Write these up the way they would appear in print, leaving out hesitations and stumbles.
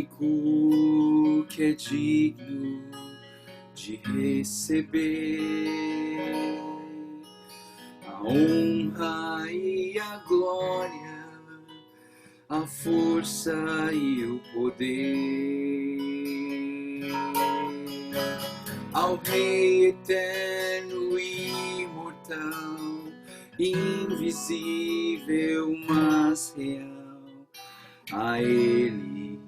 único que é digno de receber a honra e a glória, a força e o poder, ao Rei eterno e imortal, invisível mas real, a Ele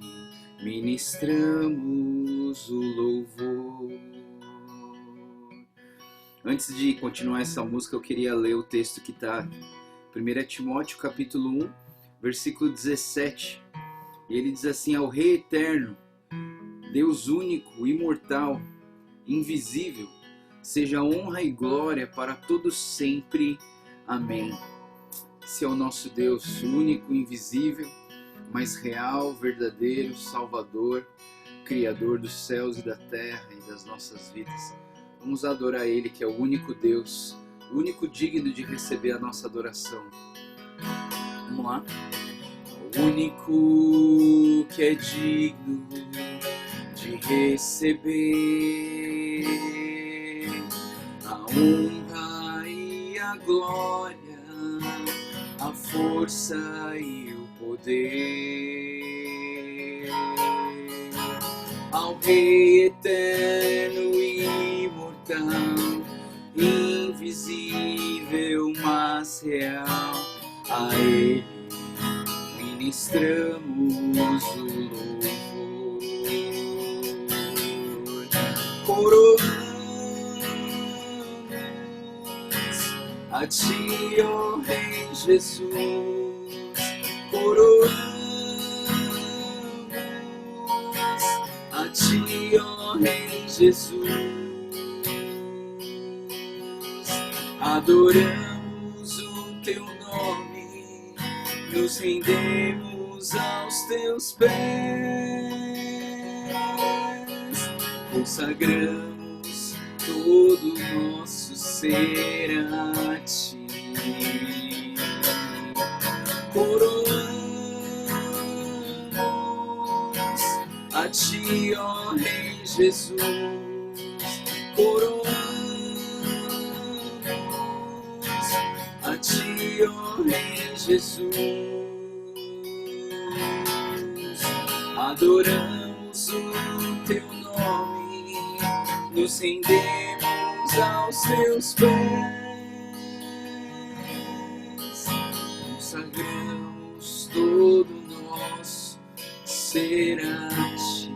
ministramos o louvor. Antes de continuar essa música, eu queria ler o texto que está em 1 Timóteo capítulo 1, versículo 17. E ele diz assim: ao Rei eterno, Deus único, imortal, invisível, seja honra e glória para todos sempre. Amém. Esse é o nosso Deus único, invisível, mas real, verdadeiro, Salvador, Criador dos céus e da terra e das nossas vidas. Vamos adorar Ele, que é o único Deus, o único digno de receber a nossa adoração. Vamos lá. O único que é digno de receber a honra e a glória, a força e o poder, ao Rei eterno e imortal, invisível mas real, a Ele ministramos o louvor. Coroamos a Ti, ó Rei Jesus, coroamos a Ti, ó Rei Jesus, adoramos o Teu nome, nos rendemos aos Teus pés, consagramos todo o nosso ser a Ti. Coroamos a Ti, ó Rei Jesus, coroamos a Ti, ó Rei Jesus, adoramos o Teu nome, nos rendemos aos Teus pés, consagramos todo o nosso ser a Ti,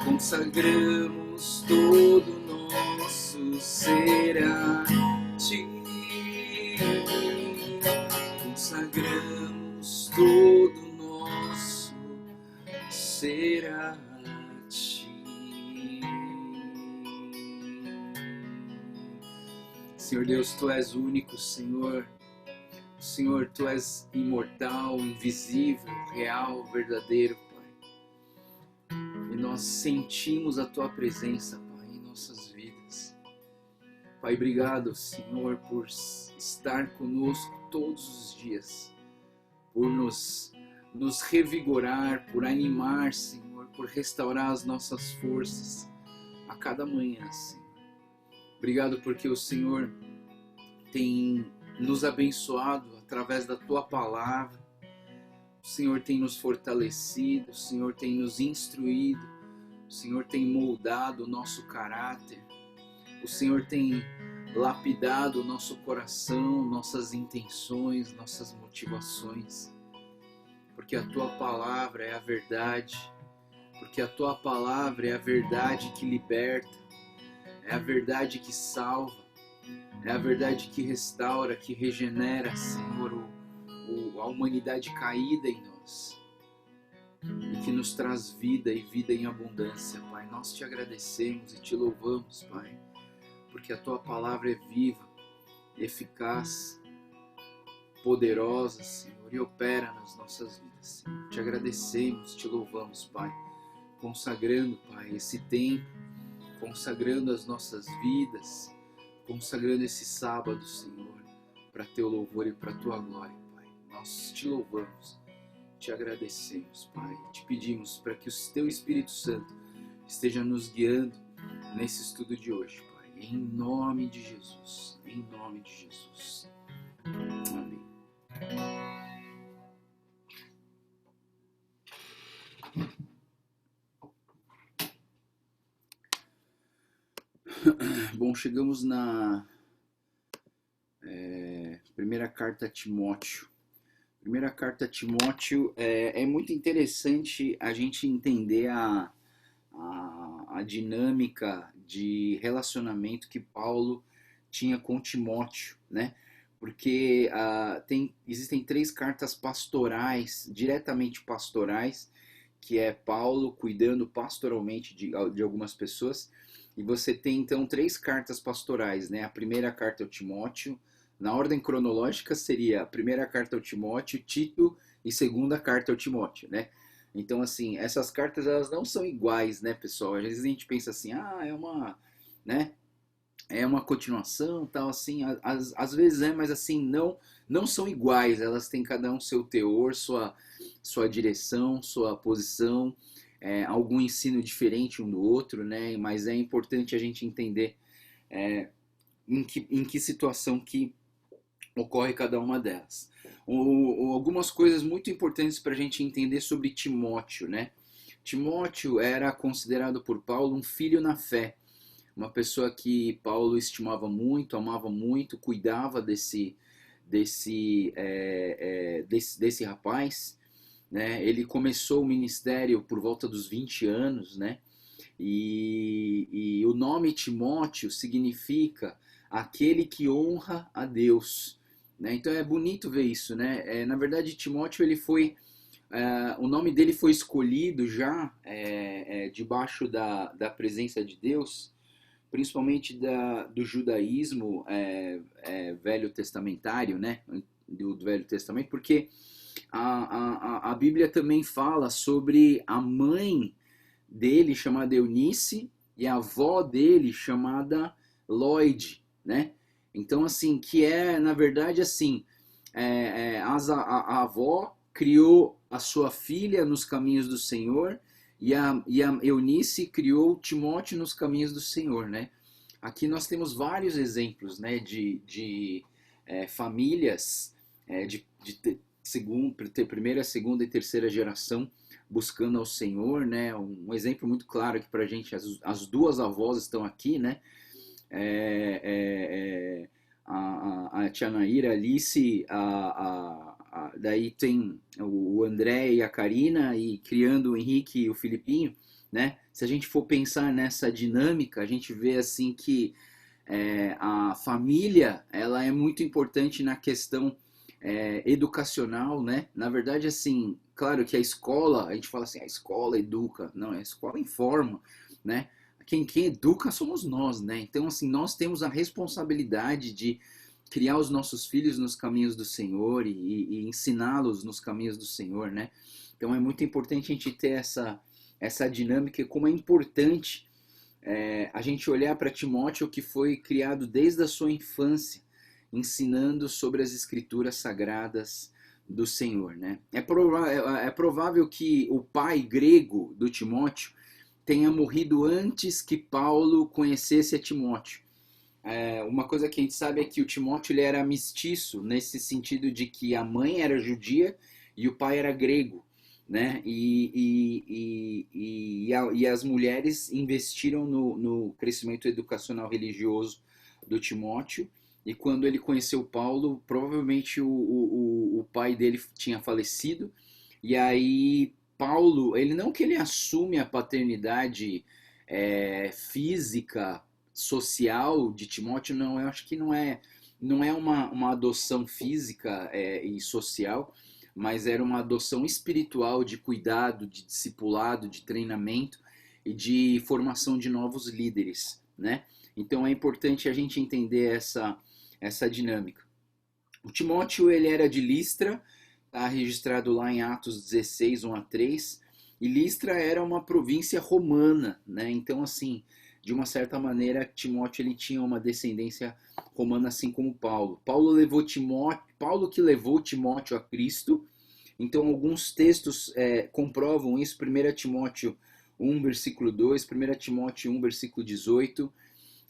consagramos todo o nosso ser a Ti, consagramos todo o nosso ser a Ti. Senhor Deus, Tu és único, Senhor. Senhor, Tu és imortal, invisível, real, verdadeiro, Pai. E nós sentimos a Tua presença, Pai, em nossas vidas. Pai, obrigado, Senhor, por estar conosco todos os dias, por nos revigorar, por animar, Senhor, por restaurar as nossas forças a cada manhã, Senhor. Obrigado porque o Senhor tem nos abençoado através da Tua palavra. O Senhor tem nos fortalecido, o Senhor tem nos instruído, o Senhor tem moldado o nosso caráter, o Senhor tem lapidado o nosso coração, nossas intenções, nossas motivações, porque a Tua palavra é a verdade, porque a Tua palavra é a verdade que liberta, é a verdade que salva, é a verdade que restaura, que regenera, Senhor, a humanidade caída em nós e que nos traz vida e vida em abundância, Pai. Nós Te agradecemos e Te louvamos, Pai, porque a Tua palavra é viva, eficaz, poderosa, Senhor, e opera nas nossas vidas, Senhor. Te agradecemos, Te louvamos, Pai, consagrando, Pai, esse tempo, consagrando as nossas vidas, consagrando esse sábado, Senhor, para Teu louvor e para Tua glória, Pai. Nós Te louvamos te agradecemos, Pai. Te pedimos para que o Teu Espírito Santo esteja nos guiando nesse estudo de hoje, Pai. Em nome de Jesus. Em nome de Jesus. Amém. Bom, chegamos na primeira carta a Timóteo. Primeira carta a Timóteo, é muito interessante a gente entender a dinâmica de relacionamento que Paulo tinha com Timóteo, né? Porque existem 3 cartas pastorais, diretamente pastorais, que é Paulo cuidando pastoralmente de algumas pessoas, e você tem então 3 cartas pastorais, né? A primeira carta ao Timóteo, na ordem cronológica seria a primeira carta ao Timóteo, Tito e segunda carta ao Timóteo, né? Então, assim, essas cartas elas não são iguais, né, pessoal? Às vezes a gente pensa assim, né? É uma continuação, tal, assim, às vezes mas assim, não são iguais, elas têm cada um seu teor, sua direção, sua posição, algum ensino diferente um do outro, né? Mas é importante a gente entender em que situação que ocorre cada uma delas. Algumas coisas muito importantes para a gente entender sobre Timóteo, né? Timóteo era considerado por Paulo um filho na fé, uma pessoa que Paulo estimava muito, amava muito, cuidava desse rapaz, né? Ele começou o ministério por volta dos 20 anos, né? E o nome Timóteo significa aquele que honra a Deus, né? Então é bonito ver isso, né? Na verdade, Timóteo o nome dele foi escolhido já debaixo da presença de Deus, principalmente do judaísmo velho testamentário, né? Do Velho Testamento, porque a Bíblia também fala sobre a mãe dele chamada Eunice e a avó dele chamada Lloyd, né? Então, assim, que na verdade, assim, a avó criou a sua filha nos caminhos do Senhor e a Eunice criou Timóteo nos caminhos do Senhor, né? Aqui nós temos vários exemplos, né, de famílias primeira, segunda e terceira geração buscando ao Senhor, né? Um exemplo muito claro aqui para a gente, as 2 avós estão aqui, né? A tia Naira, a Alice, daí tem o André e a Karina, e criando o Henrique e o Filipinho, né? Se a gente for pensar nessa dinâmica, a gente vê assim que a família ela é muito importante na questão educacional, né? Na verdade, assim, claro que a escola, a gente fala assim, a escola educa, não, a escola informa, né? Quem educa somos nós, né? Então, assim, nós temos a responsabilidade de criar os nossos filhos nos caminhos do Senhor e ensiná-los nos caminhos do Senhor, né? Então, é muito importante a gente ter essa dinâmica e como é importante a gente olhar para Timóteo, que foi criado desde a sua infância, ensinando sobre as escrituras sagradas do Senhor, né? É provável que o pai grego do Timóteo tenha morrido antes que Paulo conhecesse a Timóteo. Uma coisa que a gente sabe é que o Timóteo ele era mestiço, nesse sentido de que a mãe era judia e o pai era grego, né? E as mulheres investiram no crescimento educacional religioso do Timóteo, e quando ele conheceu Paulo, provavelmente o pai dele tinha falecido, e aí Paulo, ele não que ele assume a paternidade física, social de Timóteo, não, eu acho que não é uma adoção física e social, mas era uma adoção espiritual de cuidado, de discipulado, de treinamento e de formação de novos líderes, né? Então é importante a gente entender essa dinâmica. O Timóteo ele era de Listra, está registrado lá em Atos 16, 1 a 3, e Listra era uma província romana, né? Então, assim, de uma certa maneira, Timóteo ele tinha uma descendência romana, assim como Paulo. Paulo que levou Timóteo a Cristo, Então, alguns textos comprovam isso. 1 Timóteo 1, versículo 2, 1 Timóteo 1, versículo 18,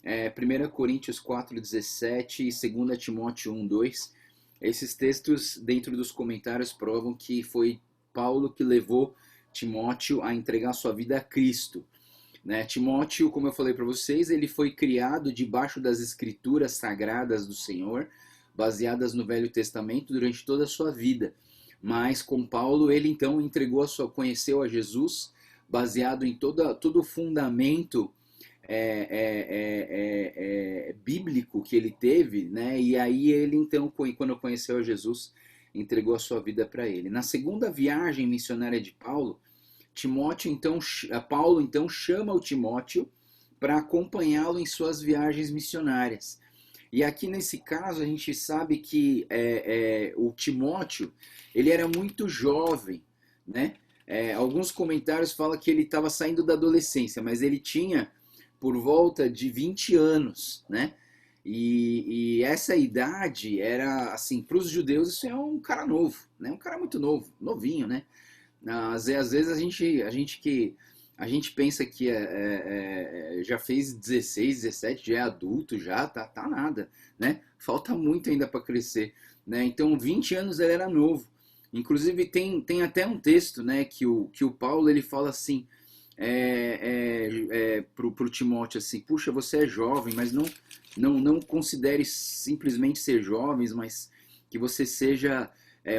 1 Coríntios 4, 17 e 2 Timóteo 1, 2. Esses textos, dentro dos comentários, provam que foi Paulo que levou Timóteo a entregar sua vida a Cristo. Né? Timóteo, como eu falei para vocês, ele foi criado debaixo das escrituras sagradas do Senhor, baseadas no Velho Testamento durante toda a sua vida. Mas com Paulo, ele então conheceu a Jesus, baseado em todo o fundamento bíblico que ele teve, né? E aí ele então, quando conheceu a Jesus, entregou a sua vida para ele. Na segunda viagem missionária de Paulo, Paulo então chama o Timóteo para acompanhá-lo em suas viagens missionárias. E aqui nesse caso a gente sabe que o Timóteo ele era muito jovem, né? Alguns comentários falam que ele estava saindo da adolescência, mas ele tinha por volta de 20 anos, né? E essa idade era, assim, para os judeus isso é um cara novo, né? Um cara muito novo, novinho, né? Às vezes a gente pensa que já fez 16, 17, já é adulto, já tá nada, né? Falta muito ainda para crescer, né? Então 20 anos ele era novo. Inclusive tem até um texto, né, que o Paulo ele fala assim pro Timóteo assim, puxa, você é jovem, mas não considere simplesmente ser jovens, mas que você seja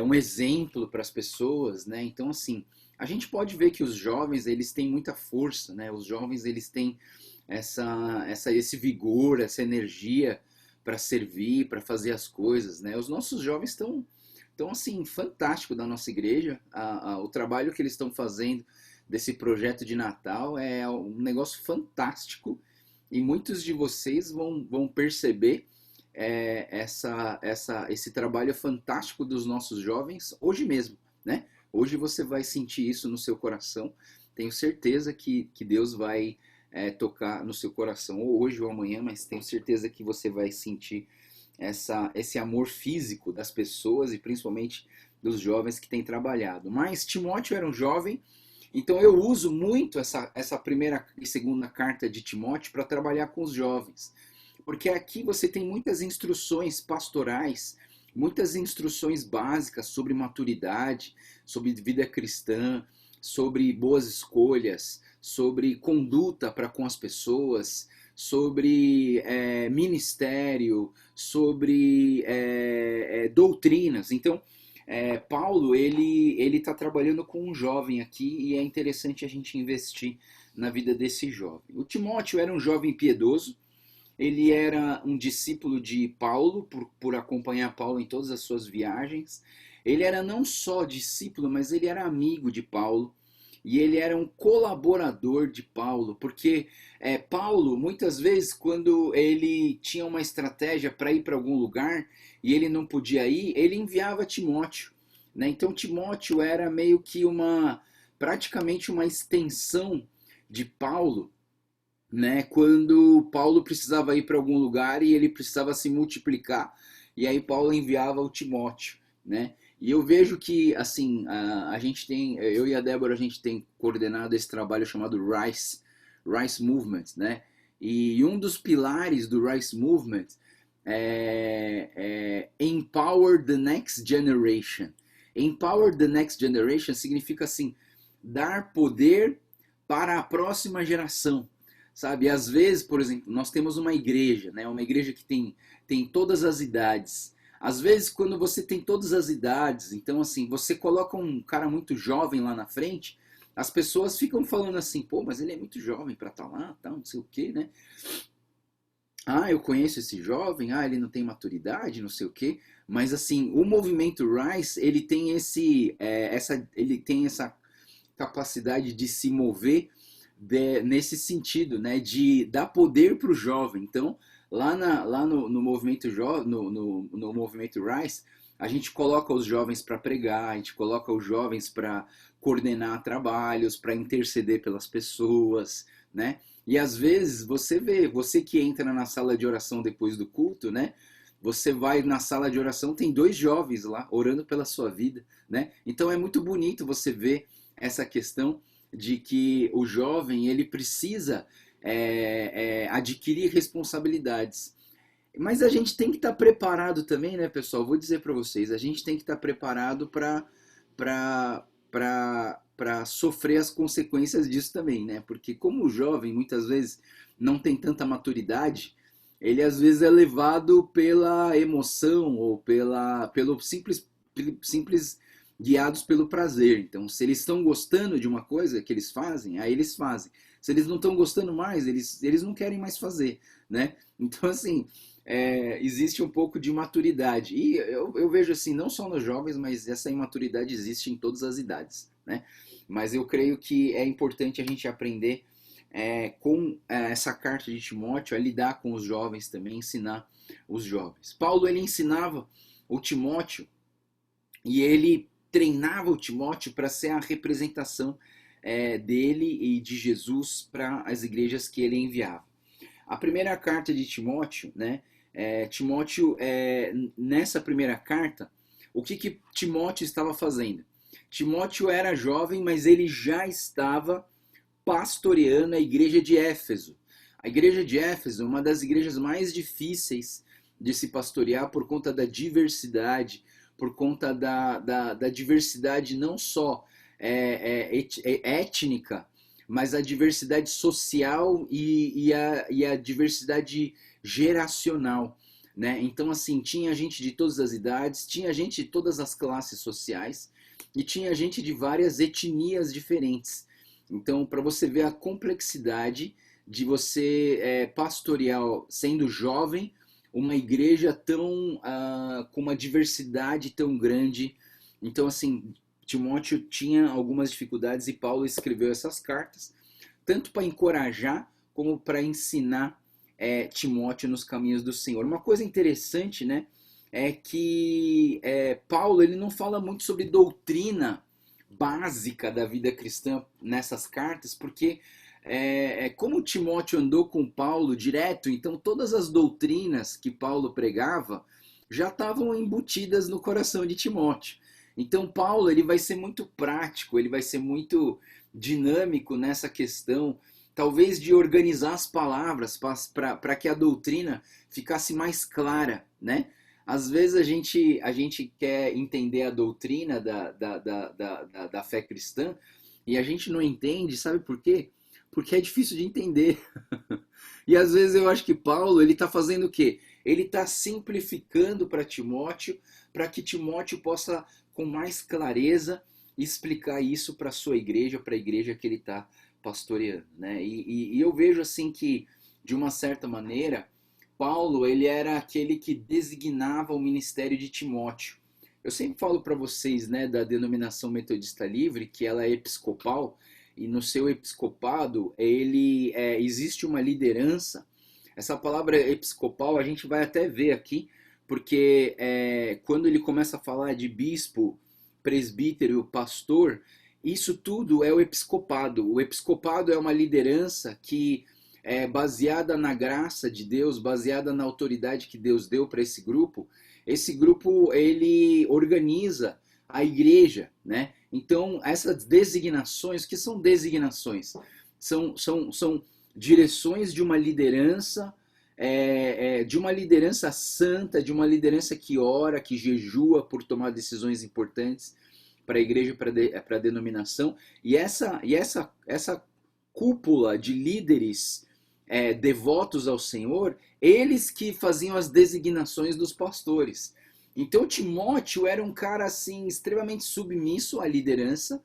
um exemplo para as pessoas, né? Então assim, a gente pode ver que os jovens eles têm muita força, né? Os jovens eles têm esse vigor, essa energia para servir, para fazer as coisas, né? Os nossos jovens estão assim, fantástico da nossa igreja, o trabalho que eles estão fazendo desse projeto de Natal é um negócio fantástico e muitos de vocês vão perceber esse trabalho fantástico dos nossos jovens hoje mesmo, né? Hoje você vai sentir isso no seu coração, tenho certeza que Deus vai tocar no seu coração, ou hoje ou amanhã, mas tenho certeza que você vai sentir esse amor físico das pessoas e principalmente dos jovens que têm trabalhado. Mas Timóteo era um jovem, então eu uso muito essa primeira e segunda carta de Timóteo para trabalhar com os jovens. Porque aqui você tem muitas instruções pastorais, muitas instruções básicas sobre maturidade, sobre vida cristã, sobre boas escolhas, sobre conduta para com as pessoas, sobre ministério, sobre doutrinas. Então, Paulo ele está trabalhando com um jovem aqui e é interessante a gente investir na vida desse jovem. O Timóteo era um jovem piedoso, ele era um discípulo de Paulo, por acompanhar Paulo em todas as suas viagens. Ele era não só discípulo, mas ele era amigo de Paulo. E ele era um colaborador de Paulo, porque Paulo, muitas vezes, quando ele tinha uma estratégia para ir para algum lugar e ele não podia ir, ele enviava Timóteo, né? Então Timóteo era meio que praticamente uma extensão de Paulo, né? Quando Paulo precisava ir para algum lugar e ele precisava se multiplicar, e aí Paulo enviava o Timóteo, né? E eu vejo que, assim, a gente tem, eu e a Débora, a gente tem coordenado esse trabalho chamado Rice Movement, né? E um dos pilares do Rice Movement é Empower the Next Generation. Empower the Next Generation significa, assim, dar poder para a próxima geração, sabe? Às vezes, por exemplo, nós temos uma igreja, né? Uma igreja que tem todas as idades. Às vezes, quando você tem todas as idades, então assim, você coloca um cara muito jovem lá na frente, as pessoas ficam falando assim, pô, mas ele é muito jovem para estar lá, tá, não sei o quê, né? Ah, eu conheço esse jovem, ele não tem maturidade, não sei o quê. Mas assim, o movimento Rice, ele tem ele tem essa capacidade de se mover nesse sentido, né, de dar poder para o jovem. Então, lá no movimento no movimento Rise, a gente coloca os jovens para pregar, a gente coloca os jovens para coordenar trabalhos, para interceder pelas pessoas, né? E às vezes você que entra na sala de oração depois do culto, né? Você vai na sala de oração, tem 2 jovens lá orando pela sua vida, né? Então é muito bonito você ver essa questão de que o jovem ele precisa adquirir responsabilidades. Mas a gente tem que estar preparado também, né, pessoal? Vou dizer para vocês, a gente tem que estar preparado para sofrer as consequências disso também, né? Porque como o jovem muitas vezes não tem tanta maturidade, ele às vezes é levado pela emoção ou pelo simples guiados pelo prazer. Então, se eles estão gostando de uma coisa que eles fazem, aí eles fazem. Se eles não estão gostando mais, eles não querem mais fazer, né? Então, assim, existe um pouco de maturidade. E eu vejo assim, não só nos jovens, mas essa imaturidade existe em todas as idades, né? Mas eu creio que é importante a gente aprender com essa carta de Timóteo a lidar com os jovens também, ensinar os jovens. Paulo, ele ensinava o Timóteo e ele treinava o Timóteo para ser a representação dele e de Jesus para as igrejas que ele enviava. A primeira carta de Timóteo, né? Timóteo, nessa primeira carta, o que Timóteo estava fazendo? Timóteo era jovem, mas ele já estava pastoreando a igreja de Éfeso. A igreja de Éfeso é uma das igrejas mais difíceis de se pastorear por conta da diversidade, por conta da diversidade não só étnica, mas a diversidade social e a diversidade geracional, né? Então, assim, tinha gente de todas as idades, tinha gente de todas as classes sociais e tinha gente de várias etnias diferentes. Então, para você ver a complexidade de você pastorear, sendo jovem, uma igreja tão com uma diversidade tão grande. Então, assim, Timóteo tinha algumas dificuldades e Paulo escreveu essas cartas, tanto para encorajar como para ensinar Timóteo nos caminhos do Senhor. Uma coisa interessante, né, é que Paulo ele não fala muito sobre doutrina básica da vida cristã nessas cartas, porque como Timóteo andou com Paulo direto, então todas as doutrinas que Paulo pregava já estavam embutidas no coração de Timóteo. Então Paulo ele vai ser muito prático, ele vai ser muito dinâmico nessa questão, talvez de organizar as palavras para que a doutrina ficasse mais clara, né? Às vezes a gente quer entender a doutrina da fé cristã e a gente não entende, sabe por quê? Porque é difícil de entender. E às vezes eu acho que Paulo ele está fazendo o quê? Ele está simplificando para Timóteo, para que Timóteo possa, com mais clareza, explicar isso para a sua igreja, para a igreja que ele está pastoreando, né? E eu vejo assim que, de uma certa maneira, Paulo ele era aquele que designava o ministério de Timóteo. Eu sempre falo para vocês, né, da denominação metodista livre, que ela é episcopal, e no seu episcopado existe uma liderança. Essa palavra episcopal a gente vai até ver aqui, porque quando ele começa a falar de bispo, presbítero, pastor, isso tudo é o episcopado. O episcopado é uma liderança que é baseada na graça de Deus, baseada na autoridade que Deus deu para esse grupo. Esse grupo ele organiza a igreja, né? Então essas designações, que são designações? São direções de uma liderança, de uma liderança santa, de uma liderança que ora, que jejua por tomar decisões importantes para a igreja, para a denominação. E essa cúpula de líderes devotos ao Senhor, eles que faziam as designações dos pastores. Então Timóteo era um cara assim extremamente submisso à liderança,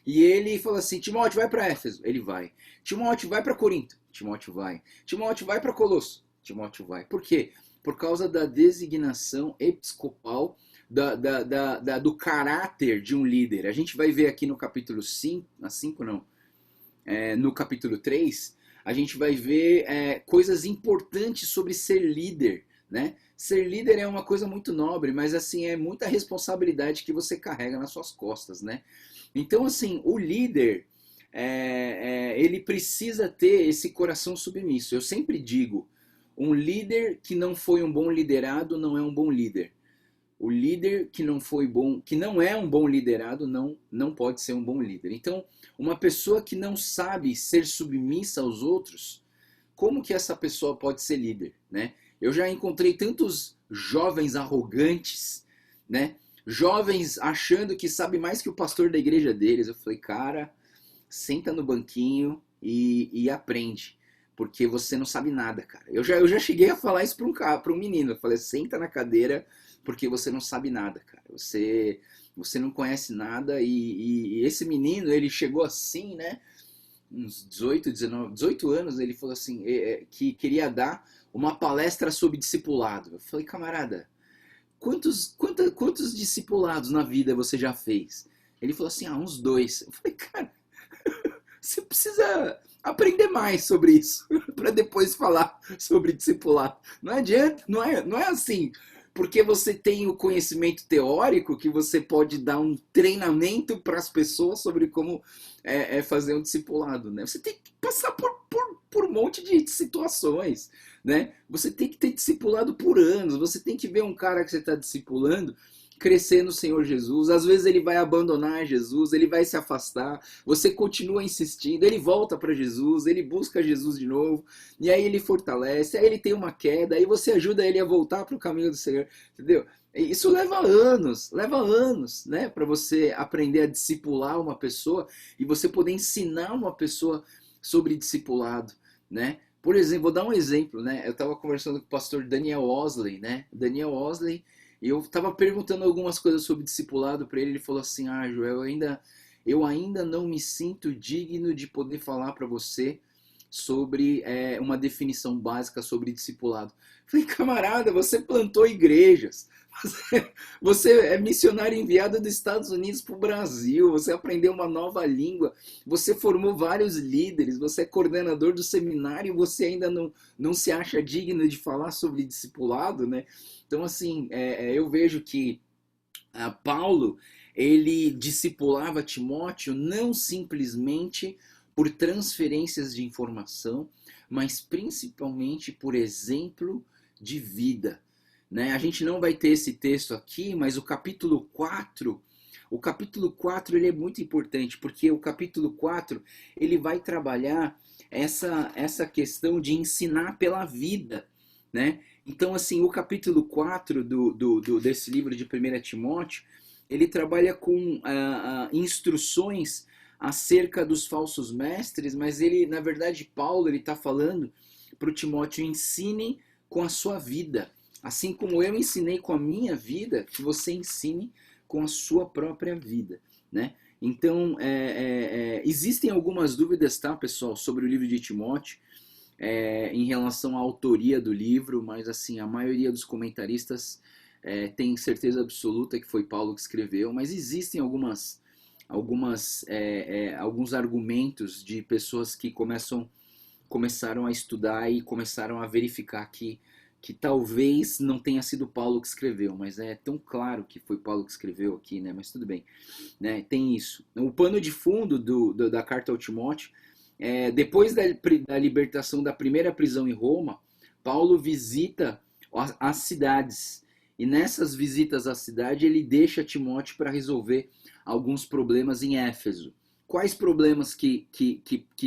e ele falou assim: Timóteo, vai para Éfeso, ele vai. Timóteo, vai para Corinto, Timóteo vai. Timóteo, vai para Colosso, Timóteo vai. Por quê? Por causa da designação episcopal, do caráter de um líder. A gente vai ver aqui no capítulo 5, no capítulo 3, a gente vai ver coisas importantes sobre ser líder, né? Ser líder é uma coisa muito nobre, mas assim, é muita responsabilidade que você carrega nas suas costas, né? Então, assim, o líder, ele precisa ter esse coração submisso. Eu sempre digo, um líder que não foi um bom liderado não é um bom líder. O líder que não foi bom, que não é um bom liderado, não pode ser um bom líder. Então, uma pessoa que não sabe ser submissa aos outros, como que essa pessoa pode ser líder, né? Eu já encontrei tantos jovens arrogantes, né? Jovens achando que sabe mais que o pastor da igreja deles. Eu falei, cara, senta no banquinho e aprende, porque você não sabe nada, cara. Eu já cheguei a falar isso para um menino. Eu falei, senta na cadeira, porque você não sabe nada, cara. Você não conhece nada e esse menino, ele chegou assim, né? Uns 18, 19, 18 anos, ele falou assim, que queria dar uma palestra sobre discipulado. Eu falei, camarada, quantos discipulados na vida você já fez? Ele falou assim, uns 2. Eu falei, cara, você precisa aprender mais sobre isso para depois falar sobre discipulado. Não adianta, não é assim. Porque você tem o conhecimento teórico que você pode dar um treinamento para as pessoas sobre como fazer um discipulado, né? Você tem que passar por um monte de situações, né? Você tem que ter discipulado por anos, você tem que ver um cara que você está discipulando crescer no Senhor Jesus. Às vezes ele vai abandonar Jesus, ele vai se afastar, você continua insistindo, ele volta para Jesus, ele busca Jesus de novo, e aí ele fortalece, aí ele tem uma queda, aí você ajuda ele a voltar para o caminho do Senhor, entendeu? Isso leva anos, né, para você aprender a discipular uma pessoa e você poder ensinar uma pessoa sobre discipulado, né? Por exemplo, vou dar um exemplo, né? Eu estava conversando com o pastor Daniel Osley, né? Daniel Osley. E eu estava perguntando algumas coisas sobre discipulado para ele. Ele falou assim: Joel, eu ainda não me sinto digno de poder falar para você sobre uma definição básica sobre discipulado. Eu falei, camarada, você plantou igrejas. Você é missionário enviado dos Estados Unidos para o Brasil, você aprendeu uma nova língua, você formou vários líderes, você é coordenador do seminário e você ainda não se acha digno de falar sobre discipulado, né? Então, assim, eu vejo que Paulo, ele discipulava Timóteo não simplesmente por transferências de informação, mas principalmente por exemplo de vida, né? A gente não vai ter esse texto aqui, mas o capítulo 4 ele é muito importante, porque o capítulo 4 ele vai trabalhar essa questão de ensinar pela vida, né? Então, assim, o capítulo 4 desse livro de 1 Timóteo, ele trabalha com instruções acerca dos falsos mestres, mas ele, na verdade, Paulo, ele está falando para o Timóteo, ensine com a sua vida. Assim como eu ensinei com a minha vida, que você ensine com a sua própria vida, né? Então, existem algumas dúvidas, tá, pessoal, sobre o livro de Timóteo, em relação à autoria do livro, mas assim, a maioria dos comentaristas tem certeza absoluta que foi Paulo que escreveu, mas existem alguns argumentos de pessoas que começaram a estudar e começaram a verificar que talvez não tenha sido Paulo que escreveu, mas é tão claro que foi Paulo que escreveu aqui, né? Mas tudo bem, né? Tem isso. O pano de fundo da carta ao Timóteo, depois da libertação da primeira prisão em Roma, Paulo visita as cidades, e nessas visitas à cidade ele deixa Timóteo para resolver alguns problemas em Éfeso. Quais problemas que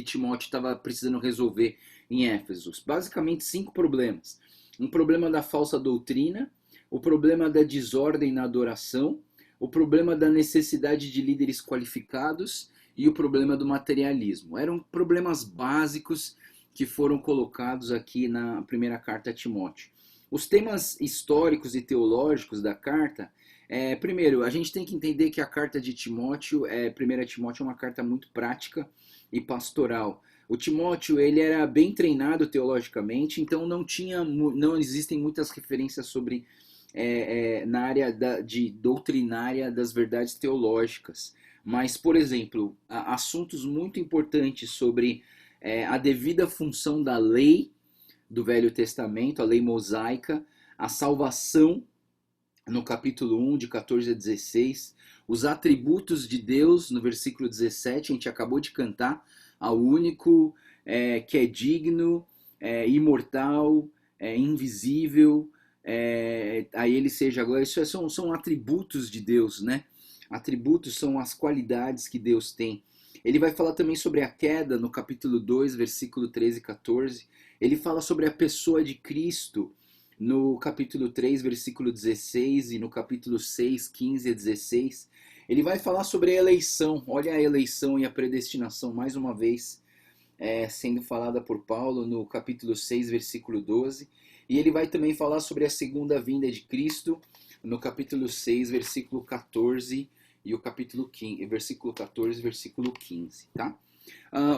Timóteo estava precisando resolver em Éfeso? Basicamente 5 problemas. Um problema da falsa doutrina, o problema da desordem na adoração, o problema da necessidade de líderes qualificados e o problema do materialismo. Eram problemas básicos que foram colocados aqui na primeira carta a Timóteo. Os temas históricos e teológicos da carta, primeiro, a gente tem que entender que a carta de Timóteo, 1 Timóteo é uma carta muito prática e pastoral. O Timóteo, ele era bem treinado teologicamente, então não existem muitas referências sobre na área de doutrinária das verdades teológicas. Mas, por exemplo, assuntos muito importantes sobre a devida função da lei do Velho Testamento, a lei mosaica, a salvação, no capítulo 1, de 14 a 16, os atributos de Deus, no versículo 17, a gente acabou de cantar, ao único que é digno, imortal, invisível, a Ele seja a glória. Isso são atributos de Deus, né? Atributos são as qualidades que Deus tem. Ele vai falar também sobre a queda no capítulo 2, versículo 13 e 14. Ele fala sobre a pessoa de Cristo no capítulo 3, versículo 16 e no capítulo 6, 15 a 16. Ele vai falar sobre a eleição. Olha a eleição e a predestinação mais uma vez sendo falada por Paulo no capítulo 6, versículo 12. E ele vai também falar sobre a segunda vinda de Cristo no capítulo 6, versículo 14 e o capítulo 15, versículo 14, versículo 15, tá?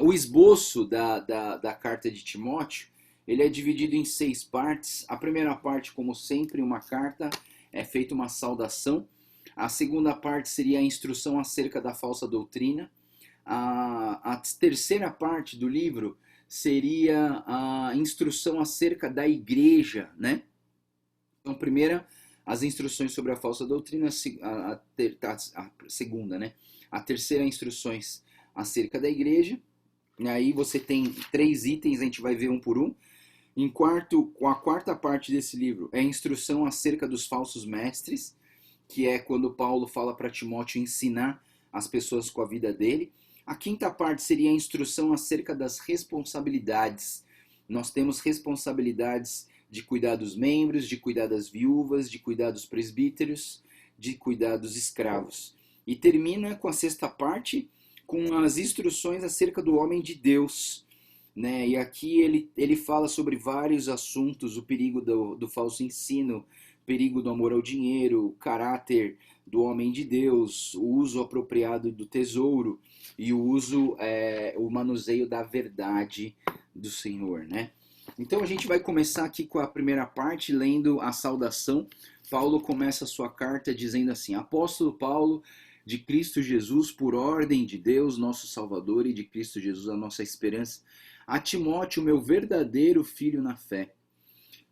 O esboço da carta de Timóteo, ele é dividido em 6 partes. A primeira parte, como sempre, uma carta, é feita uma saudação. A segunda parte seria a instrução acerca da falsa doutrina. A terceira parte do livro seria a instrução acerca da igreja, né? Então, primeira, as instruções sobre a falsa doutrina, a segunda, né? A terceira, instruções acerca da igreja. E aí você tem 3 itens, a gente vai ver um por um. A quarta parte desse livro é a instrução acerca dos falsos mestres, que é quando Paulo fala para Timóteo ensinar as pessoas com a vida dele. A quinta parte seria a instrução acerca das responsabilidades. Nós temos responsabilidades de cuidar dos membros, de cuidar das viúvas, de cuidar dos presbíteros, de cuidar dos escravos. E termina com a sexta parte, com as instruções acerca do homem de Deus, né? E aqui ele fala sobre vários assuntos: o perigo do falso ensino, o perigo do amor ao dinheiro, o caráter do homem de Deus, o uso apropriado do tesouro e o manuseio da verdade do Senhor, né? Então a gente vai começar aqui com a primeira parte, lendo a saudação. Paulo começa a sua carta dizendo assim: Apóstolo Paulo, de Cristo Jesus, por ordem de Deus, nosso Salvador, e de Cristo Jesus, a nossa esperança, a Timóteo, meu verdadeiro filho na fé.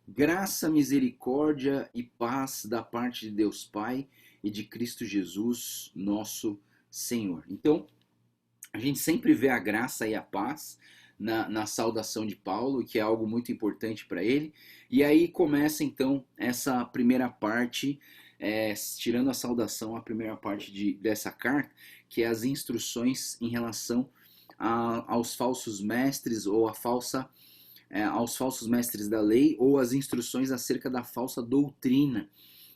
Graça, misericórdia e paz da parte de Deus Pai e de Cristo Jesus, nosso Senhor. Então, a gente sempre vê a graça e a paz na saudação de Paulo, que é algo muito importante para ele. E aí começa então essa primeira parte, tirando a saudação, a primeira parte dessa carta, que é as instruções em relação aos falsos mestres ou aos falsos mestres da lei, ou as instruções acerca da falsa doutrina,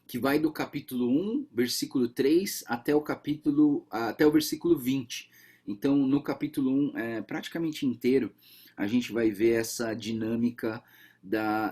que vai do capítulo 1, versículo 3 até o versículo 20. Então, no capítulo 1, praticamente inteiro, a gente vai ver essa dinâmica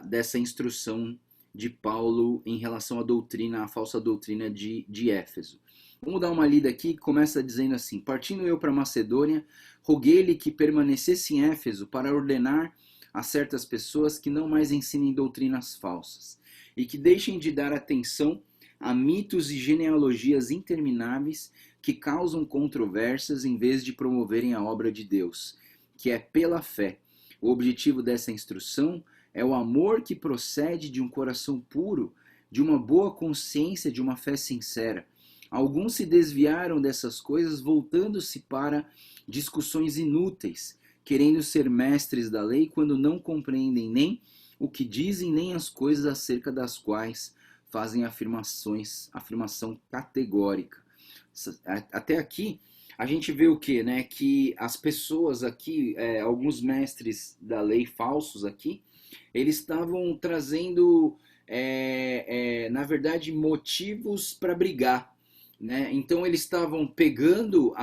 dessa instrução de Paulo em relação à doutrina, à falsa doutrina de Éfeso. Vamos dar uma lida aqui, que começa dizendo assim: partindo eu para Macedônia, roguei-lhe que permanecesse em Éfeso para ordenar a certas pessoas que não mais ensinem doutrinas falsas e que deixem de dar atenção a mitos e genealogias intermináveis que causam controvérsias em vez de promoverem a obra de Deus, que é pela fé. O objetivo dessa instrução é o amor que procede de um coração puro, de uma boa consciência, de uma fé sincera. Alguns se desviaram dessas coisas, voltando-se para discussões inúteis, querendo ser mestres da lei quando não compreendem nem o que dizem, nem as coisas acerca das quais fazem afirmação categórica. Até aqui a gente vê o que, né? Que as pessoas aqui, alguns mestres da lei falsos aqui, eles estavam trazendo, na verdade, motivos para brigar, né? Então eles estavam pegando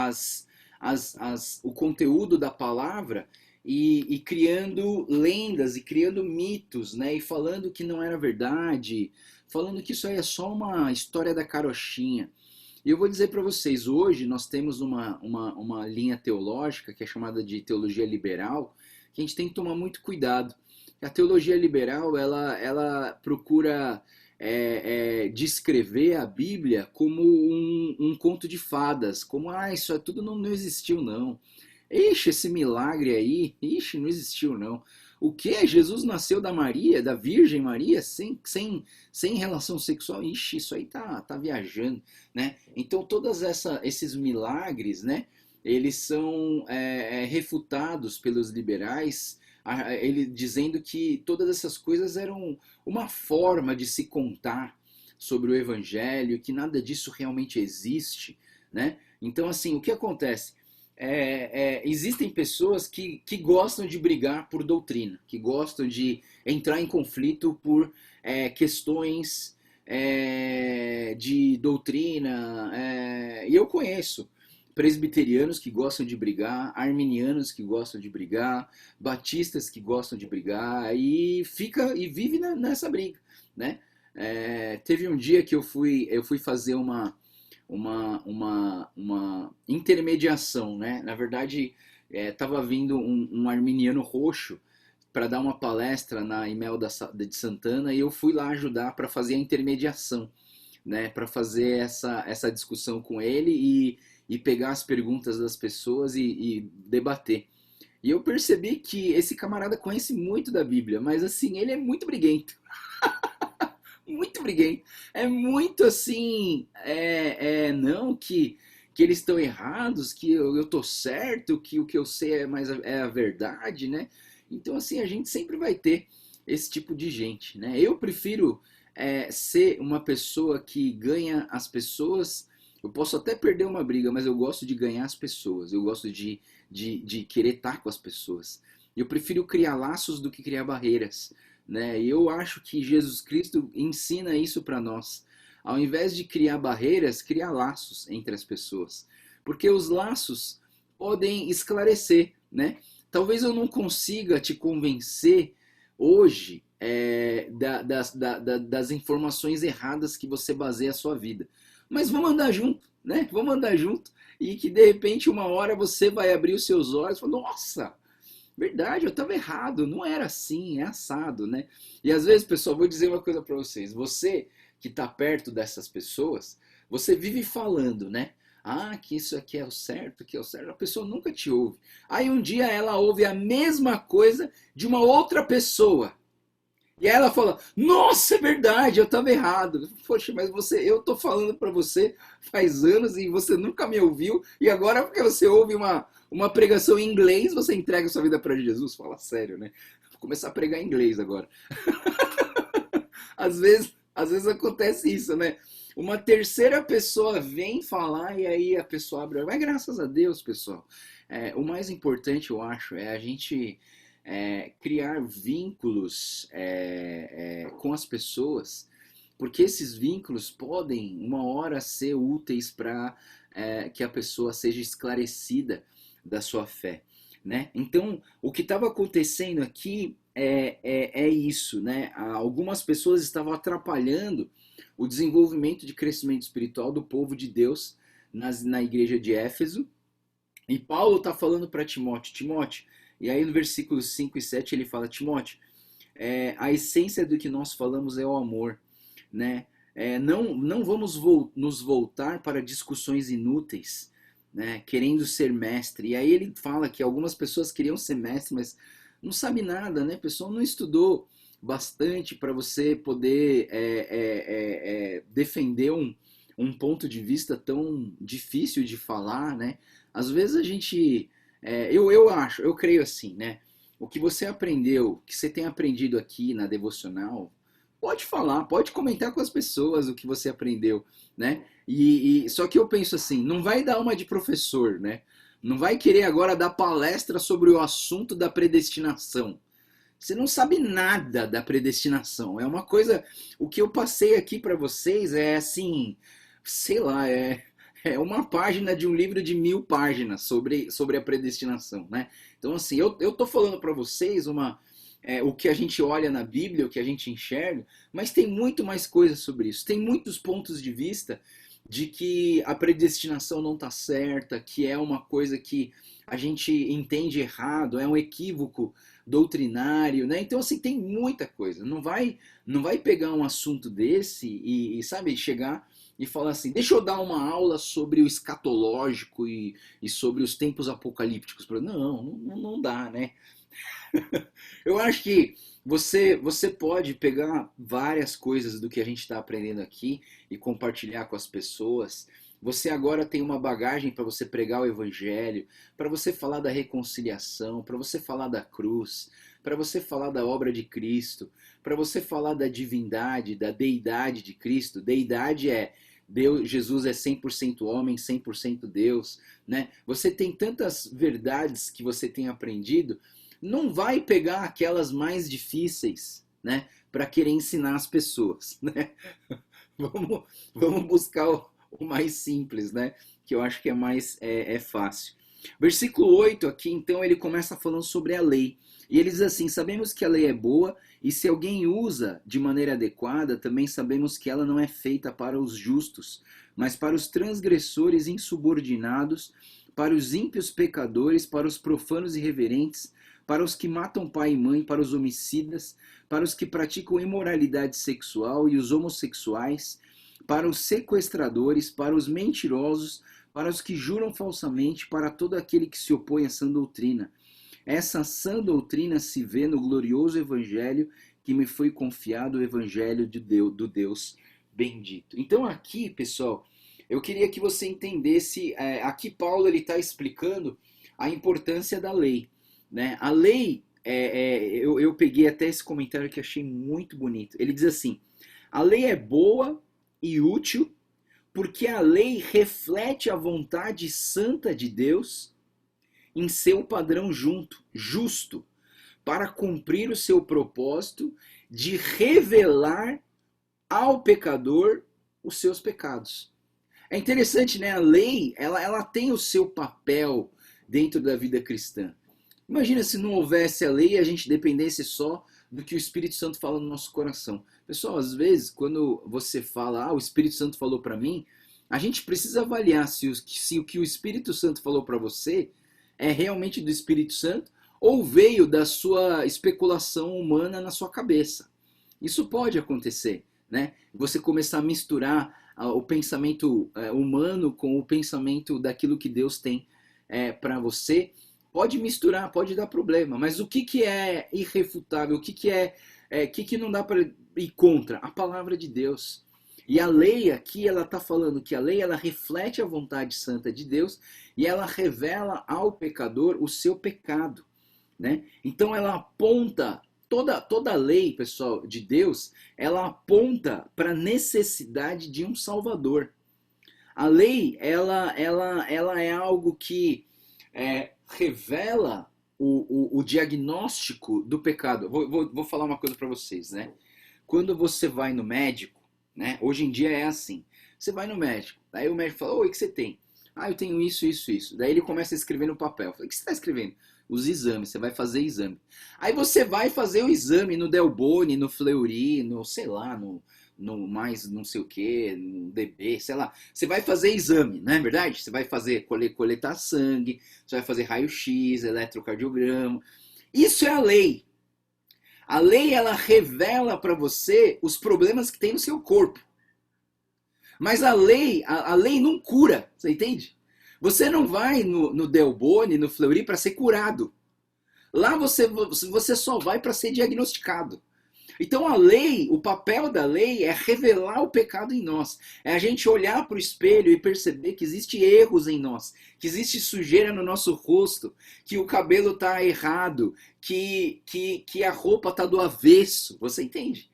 o conteúdo da palavra e criando lendas e criando mitos, né? E falando que não era verdade, falando que isso aí é só uma história da carochinha. E eu vou dizer para vocês, hoje nós temos uma linha teológica que é chamada de teologia liberal, que a gente tem que tomar muito cuidado. A teologia liberal, ela procura descrever a Bíblia como um conto de fadas, como, isso tudo não existiu não. Ixi, esse milagre aí, não existiu não. O que? Jesus nasceu da Maria, da Virgem Maria, sem relação sexual? Ixi, isso aí tá viajando, né? Então todos esses milagres, né, eles são refutados pelos liberais ele dizendo que todas essas coisas eram uma forma de se contar sobre o evangelho, que nada disso realmente existe, né? Então, assim, o que acontece? Existem pessoas que gostam de brigar por doutrina, que gostam de entrar em conflito por questões de doutrina, e eu conheço presbiterianos que gostam de brigar, arminianos que gostam de brigar, batistas que gostam de brigar, e vive nessa briga, né? Teve um dia que eu fui fazer uma intermediação, né? Na verdade, estava vindo um arminiano roxo para dar uma palestra na Imelda de Santana, e eu fui lá ajudar para fazer a intermediação, né? Para fazer essa discussão com ele e pegar as perguntas das pessoas e debater. E eu percebi que esse camarada conhece muito da Bíblia, mas assim, ele é muito briguento. Muito briguento. É muito assim, não, que eles estão errados, que eu tô certo, que o que eu sei é a verdade, né? Então, assim, a gente sempre vai ter esse tipo de gente, né? Eu prefiro ser uma pessoa que ganha as pessoas. Eu posso até perder uma briga, mas eu gosto de ganhar as pessoas. Eu gosto de querer estar com as pessoas. Eu prefiro criar laços do que criar barreiras, né? E eu acho que Jesus Cristo ensina isso para nós. Ao invés de criar barreiras, criar laços entre as pessoas. Porque os laços podem esclarecer, né? Talvez eu não consiga te convencer hoje das informações erradas que você baseia a sua vida. Mas vamos andar junto, né? Vamos andar junto. E que de repente uma hora você vai abrir os seus olhos e falar, nossa, verdade, eu estava errado, não era assim, é assado, né? E às vezes, pessoal, vou dizer uma coisa para vocês. Você que está perto dessas pessoas, você vive falando, né? Ah, que isso aqui é o certo, que é o certo. A pessoa nunca te ouve. Aí um dia ela ouve a mesma coisa de uma outra pessoa. E aí ela fala, nossa, é verdade, eu estava errado. Poxa, mas eu tô falando para você faz anos e você nunca me ouviu. E agora porque você ouve uma pregação em inglês, você entrega sua vida para Jesus? Fala sério, né? Vou começar a pregar em inglês agora. Às vezes acontece isso, né? Uma terceira pessoa vem falar e aí a pessoa abre. Mas graças a Deus, pessoal. O mais importante, eu acho, é a gente criar vínculos com as pessoas, porque esses vínculos podem, uma hora, ser úteis para que a pessoa seja esclarecida da sua fé, né? Então, o que estava acontecendo aqui é isso, né? Algumas pessoas estavam atrapalhando o desenvolvimento de crescimento espiritual do povo de Deus na igreja de Éfeso. E Paulo está falando para Timóteo, e aí no versículos 5 e 7 ele fala, Timóteo, a essência do que nós falamos é o amor, né? Não vamos nos voltar para discussões inúteis, né? Querendo ser mestre. E aí ele fala que algumas pessoas queriam ser mestre, mas não sabe nada, né? A pessoa não estudou bastante para você poder defender um ponto de vista tão difícil de falar, né? Às vezes a gente, eu creio assim, né? O que você aprendeu, que você tem aprendido aqui na devocional, pode falar, pode comentar com as pessoas o que você aprendeu, né? Só que eu penso assim, não vai dar uma de professor, né? Não vai querer agora dar palestra sobre o assunto da predestinação. Você não sabe nada da predestinação. É uma coisa, o que eu passei aqui para vocês é assim, sei lá, é uma página de um livro de 1000 páginas sobre a predestinação, né? Então, assim, eu tô falando para vocês o que a gente olha na Bíblia, o que a gente enxerga, mas tem muito mais coisa sobre isso. Tem muitos pontos de vista de que a predestinação não está certa, que é uma coisa que a gente entende errado, é um equívoco doutrinário, né? Então, assim, tem muita coisa. Não vai pegar um assunto desse sabe, chegar e falar assim, deixa eu dar uma aula sobre o escatológico e sobre os tempos apocalípticos. Não dá, né? Eu acho que você pode pegar várias coisas do que a gente está aprendendo aqui e compartilhar com as pessoas Você agora tem uma bagagem para você pregar o evangelho, para você falar da reconciliação, para você falar da cruz, para você falar da obra de Cristo, para você falar da divindade, da deidade de Cristo. Deidade é Deus, Jesus é 100% homem, 100% Deus, né? Você tem tantas verdades que você tem aprendido, não vai pegar aquelas mais difíceis, né, para querer ensinar as pessoas, né? Vamos buscar o mais simples, né? Que eu acho que é mais fácil. Versículo 8 aqui, então, ele começa falando sobre a lei. E ele diz assim: sabemos que a lei é boa, e se alguém usa de maneira adequada, também sabemos que ela não é feita para os justos, mas para os transgressores insubordinados, para os ímpios pecadores, para os profanos irreverentes, para os que matam pai e mãe, para os homicidas, para os que praticam imoralidade sexual e os homossexuais, para os sequestradores, para os mentirosos, para os que juram falsamente, para todo aquele que se opõe à sã doutrina. Essa sã doutrina se vê no glorioso evangelho que me foi confiado, o evangelho do Deus bendito. Então aqui, pessoal, eu queria que você entendesse, aqui Paulo ele está explicando a importância da lei, né? A lei, eu peguei até esse comentário que achei muito bonito. Ele diz assim: a lei é boa e útil porque a lei reflete a vontade santa de Deus em seu padrão justo, para cumprir o seu propósito de revelar ao pecador os seus pecados. É interessante, né? A lei, ela tem o seu papel dentro da vida cristã. Imagina se não houvesse a lei e a gente dependesse só do que o Espírito Santo fala no nosso coração. Pessoal, às vezes, quando você fala, o Espírito Santo falou para mim, a gente precisa avaliar se o que o Espírito Santo falou para você é realmente do Espírito Santo ou veio da sua especulação humana na sua cabeça. Isso pode acontecer, né? Você começar a misturar o pensamento humano com o pensamento daquilo que Deus tem para você. Pode misturar, pode dar problema, mas o que é irrefutável, o que não dá para ir contra? A palavra de Deus. E a lei aqui, ela está falando que a lei ela reflete a vontade santa de Deus e ela revela ao pecador o seu pecado, né? Então ela aponta, toda a lei, pessoal, de Deus, ela aponta para a necessidade de um Salvador. A lei, ela é algo que revela o diagnóstico do pecado. Vou falar uma coisa para vocês, né? Quando você vai no médico, né? Hoje em dia é assim. Você vai no médico, daí o médico fala: oi, o que você tem? Ah, eu tenho isso, isso, isso. Daí ele começa a escrever no papel. Eu falei: o que você está escrevendo? Os exames, você vai fazer exame. Aí você vai fazer o exame no Delboni, no Fleury, no, sei lá, no mais não sei o que, no DB, sei lá. Você vai fazer exame, não é verdade? Você vai fazer coletar sangue, você vai fazer raio-x, eletrocardiograma. Isso é a lei. A lei, ela revela para você os problemas que tem no seu corpo. Mas a lei não cura, você entende? Você não vai no Delboni, no Fleury para ser curado. Lá você só vai para ser diagnosticado. Então a lei, o papel da lei é revelar o pecado em nós. É a gente olhar para o espelho e perceber que existe erros em nós, que existe sujeira no nosso rosto, que o cabelo está errado, que a roupa está do avesso. Você entende?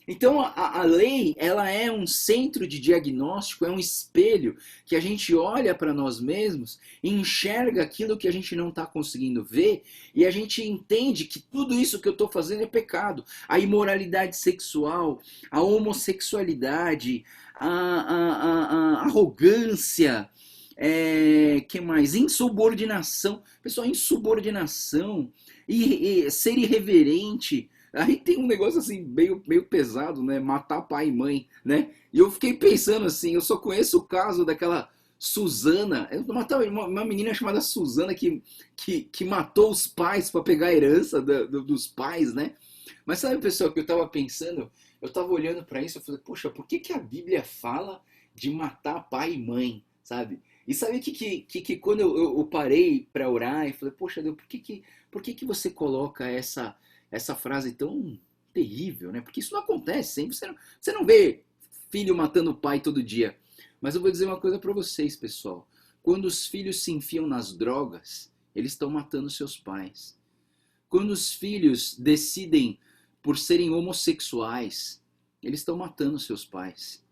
Então a lei, ela é um centro de diagnóstico, é um espelho que a gente olha para nós mesmos e enxerga aquilo que a gente não está conseguindo ver e a gente entende que tudo isso que eu estou fazendo é pecado. A imoralidade sexual, a homossexualidade, a arrogância, que mais? Insubordinação. Pessoal, insubordinação e ser irreverente. Aí tem um negócio assim, meio pesado, né? Matar pai e mãe, né? E eu fiquei pensando assim, eu só conheço o caso daquela Suzana, uma menina chamada Suzana que matou os pais para pegar a herança dos pais, né? Mas sabe, pessoal, que eu tava pensando, eu tava olhando para isso, eu falei, poxa, por que a Bíblia fala de matar pai e mãe, sabe? E sabe que quando eu parei para orar e falei, poxa Deus, por que você coloca essa frase tão terrível, né? Porque isso não acontece sempre. Você não vê filho matando pai todo dia. Mas eu vou dizer uma coisa para vocês, pessoal. Quando os filhos se enfiam nas drogas, eles estão matando seus pais. Quando os filhos decidem por serem homossexuais, eles estão matando seus pais.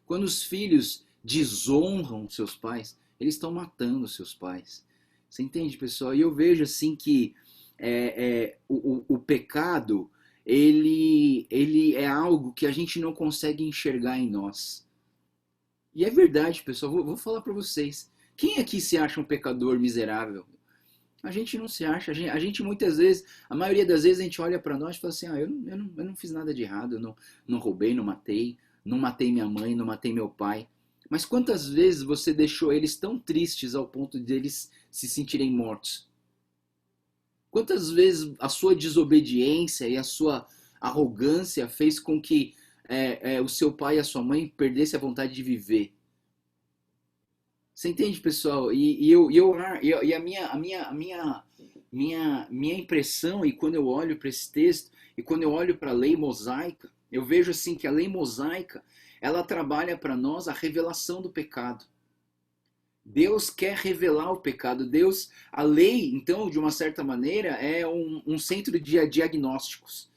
Quando os filhos desonram seus pais, eles estão matando seus pais. Você entende, pessoal? E eu vejo assim que o pecado, ele é algo que a gente não consegue enxergar em nós. E é verdade, pessoal, vou falar para vocês. Quem aqui se acha um pecador miserável? A gente não se acha. A gente muitas vezes, a maioria das vezes a gente olha para nós e fala assim, eu não fiz nada de errado, eu não roubei, não matei minha mãe, não matei meu pai. Mas quantas vezes você deixou eles tão tristes ao ponto de eles se sentirem mortos? Quantas vezes a sua desobediência e a sua arrogância fez com que o seu pai e a sua mãe perdessem a vontade de viver? Você entende, pessoal? E a minha impressão, e quando eu olho para esse texto, e quando eu olho para a lei mosaica, eu vejo assim que a lei mosaica, ela trabalha para nós a revelação do pecado. Deus quer revelar o pecado. A lei, então, de uma certa maneira, é um centro de diagnósticos.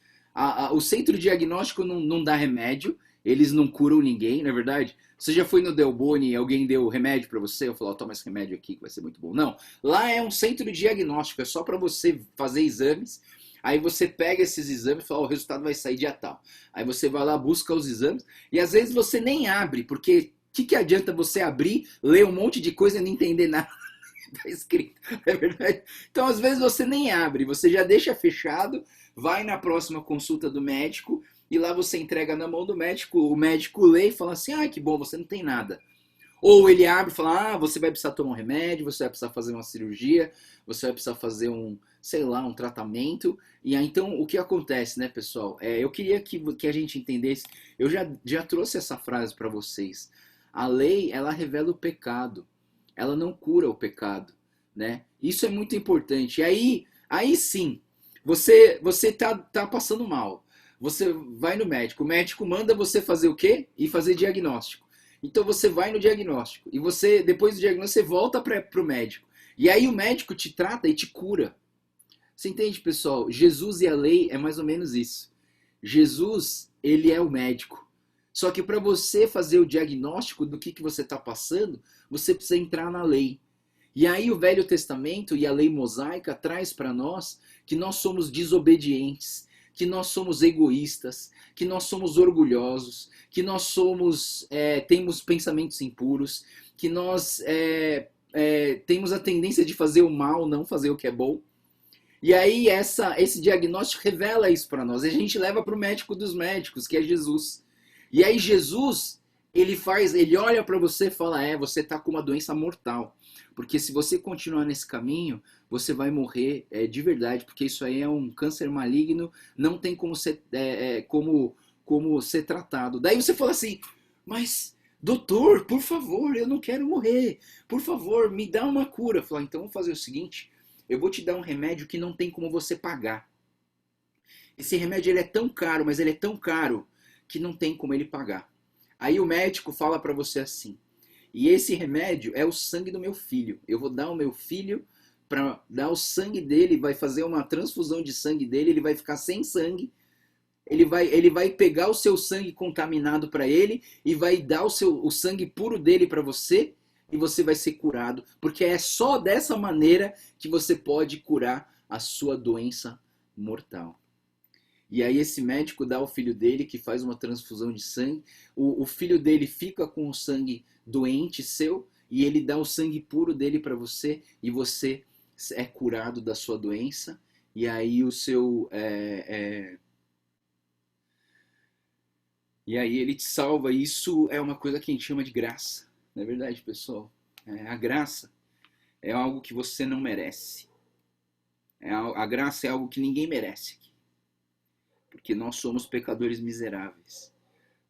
O centro diagnóstico não dá remédio, eles não curam ninguém, não é verdade? Você já foi no Delboni e alguém deu remédio para você? Eu falo, toma esse remédio aqui que vai ser muito bom. Não, lá é um centro de diagnóstico, é só para você fazer exames. Aí você pega esses exames e fala, o resultado vai sair dia tal. Aí você vai lá, busca os exames, e às vezes você nem abre, porque que adianta você abrir, ler um monte de coisa e não entender nada que está escrito, é verdade? Então, às vezes, você nem abre, você já deixa fechado, vai na próxima consulta do médico, e lá você entrega na mão do médico, o médico lê e fala assim, que bom, você não tem nada. Ou ele abre e fala, você vai precisar tomar um remédio, você vai precisar fazer uma cirurgia, você vai precisar fazer um tratamento. E aí, então, o que acontece, né, pessoal? Eu queria que a gente entendesse, eu já trouxe essa frase para vocês. A lei, ela revela o pecado, ela não cura o pecado, né? Isso é muito importante. E aí sim, você tá passando mal, você vai no médico, o médico manda você fazer o quê? Ir fazer diagnóstico. Então você vai no diagnóstico, e você, depois do diagnóstico, você volta para o médico. E aí o médico te trata e te cura. Você entende, pessoal? Jesus e a lei é mais ou menos isso. Jesus, ele é o médico. Só que para você fazer o diagnóstico do que você está passando, você precisa entrar na lei. E aí o Velho Testamento e a lei mosaica traz para nós que nós somos desobedientes, que nós somos egoístas, que nós somos orgulhosos, que nós temos pensamentos impuros, que nós temos a tendência de fazer o mal, não fazer o que é bom. E aí esse diagnóstico revela isso para nós. E a gente leva para o médico dos médicos, que é Jesus. E aí Jesus, ele olha para você e fala, você está com uma doença mortal. Porque se você continuar nesse caminho, você vai morrer de verdade, porque isso aí é um câncer maligno, não tem como ser tratado. Daí você fala assim, mas doutor, por favor, eu não quero morrer. Por favor, me dá uma cura. Fala, então vamos fazer o seguinte, eu vou te dar um remédio que não tem como você pagar. Esse remédio ele é tão caro, mas ele é tão caro que não tem como ele pagar. Aí o médico fala para você assim, e esse remédio é o sangue do meu filho. Eu vou dar o meu filho para dar o sangue dele, vai fazer uma transfusão de sangue dele, ele vai ficar sem sangue, ele vai pegar o seu sangue contaminado para ele e vai dar o sangue puro dele para você e você vai ser curado, porque é só dessa maneira que você pode curar a sua doença mortal. E aí esse médico dá ao filho dele, que faz uma transfusão de sangue, o filho dele fica com o sangue doente seu, e ele dá o sangue puro dele para você, e você é curado da sua doença, e aí e aí ele te salva. Isso é uma coisa que a gente chama de graça, não é verdade, pessoal? A graça é algo que você não merece. A graça é algo que ninguém merece. Porque nós somos pecadores miseráveis.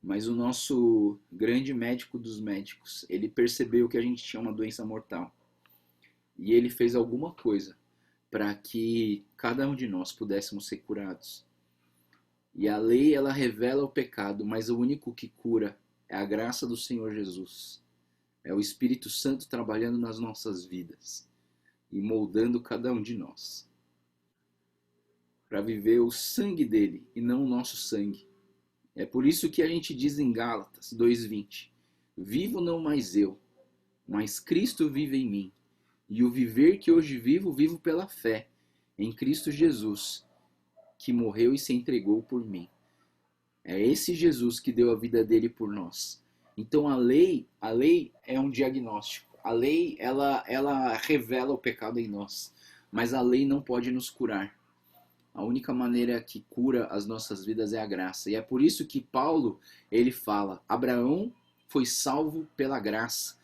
Mas o nosso grande médico dos médicos, ele percebeu que a gente tinha uma doença mortal. E ele fez alguma coisa para que cada um de nós pudéssemos ser curados. E a lei, ela revela o pecado, mas o único que cura é a graça do Senhor Jesus. É o Espírito Santo trabalhando nas nossas vidas e moldando cada um de nós para viver o sangue dele e não o nosso sangue. É por isso que a gente diz em Gálatas 2:20: vivo não mais eu, mas Cristo vive em mim. E o viver que hoje vivo, vivo pela fé em Cristo Jesus, que morreu e se entregou por mim. É esse Jesus que deu a vida dele por nós. Então a lei é um diagnóstico. A lei, ela revela o pecado em nós. Mas a lei não pode nos curar. A única maneira que cura as nossas vidas é a graça. E é por isso que Paulo, ele fala, Abraão foi salvo pela graça.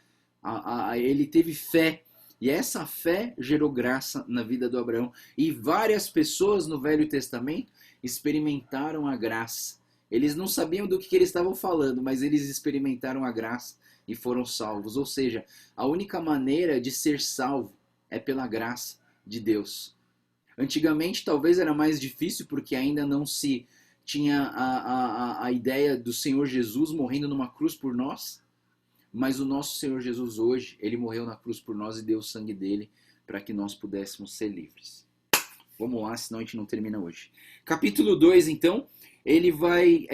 Ele teve fé. E essa fé gerou graça na vida do Abraão. E várias pessoas no Velho Testamento experimentaram a graça. Eles não sabiam do que eles estavam falando, mas eles experimentaram a graça e foram salvos. Ou seja, a única maneira de ser salvo é pela graça de Deus. Antigamente talvez era mais difícil porque ainda não se tinha a ideia do Senhor Jesus morrendo numa cruz por nós. Mas o nosso Senhor Jesus hoje, ele morreu na cruz por nós e deu o sangue dele para que nós pudéssemos ser livres. Vamos lá, senão a gente não termina hoje. Capítulo 2, então, ele vai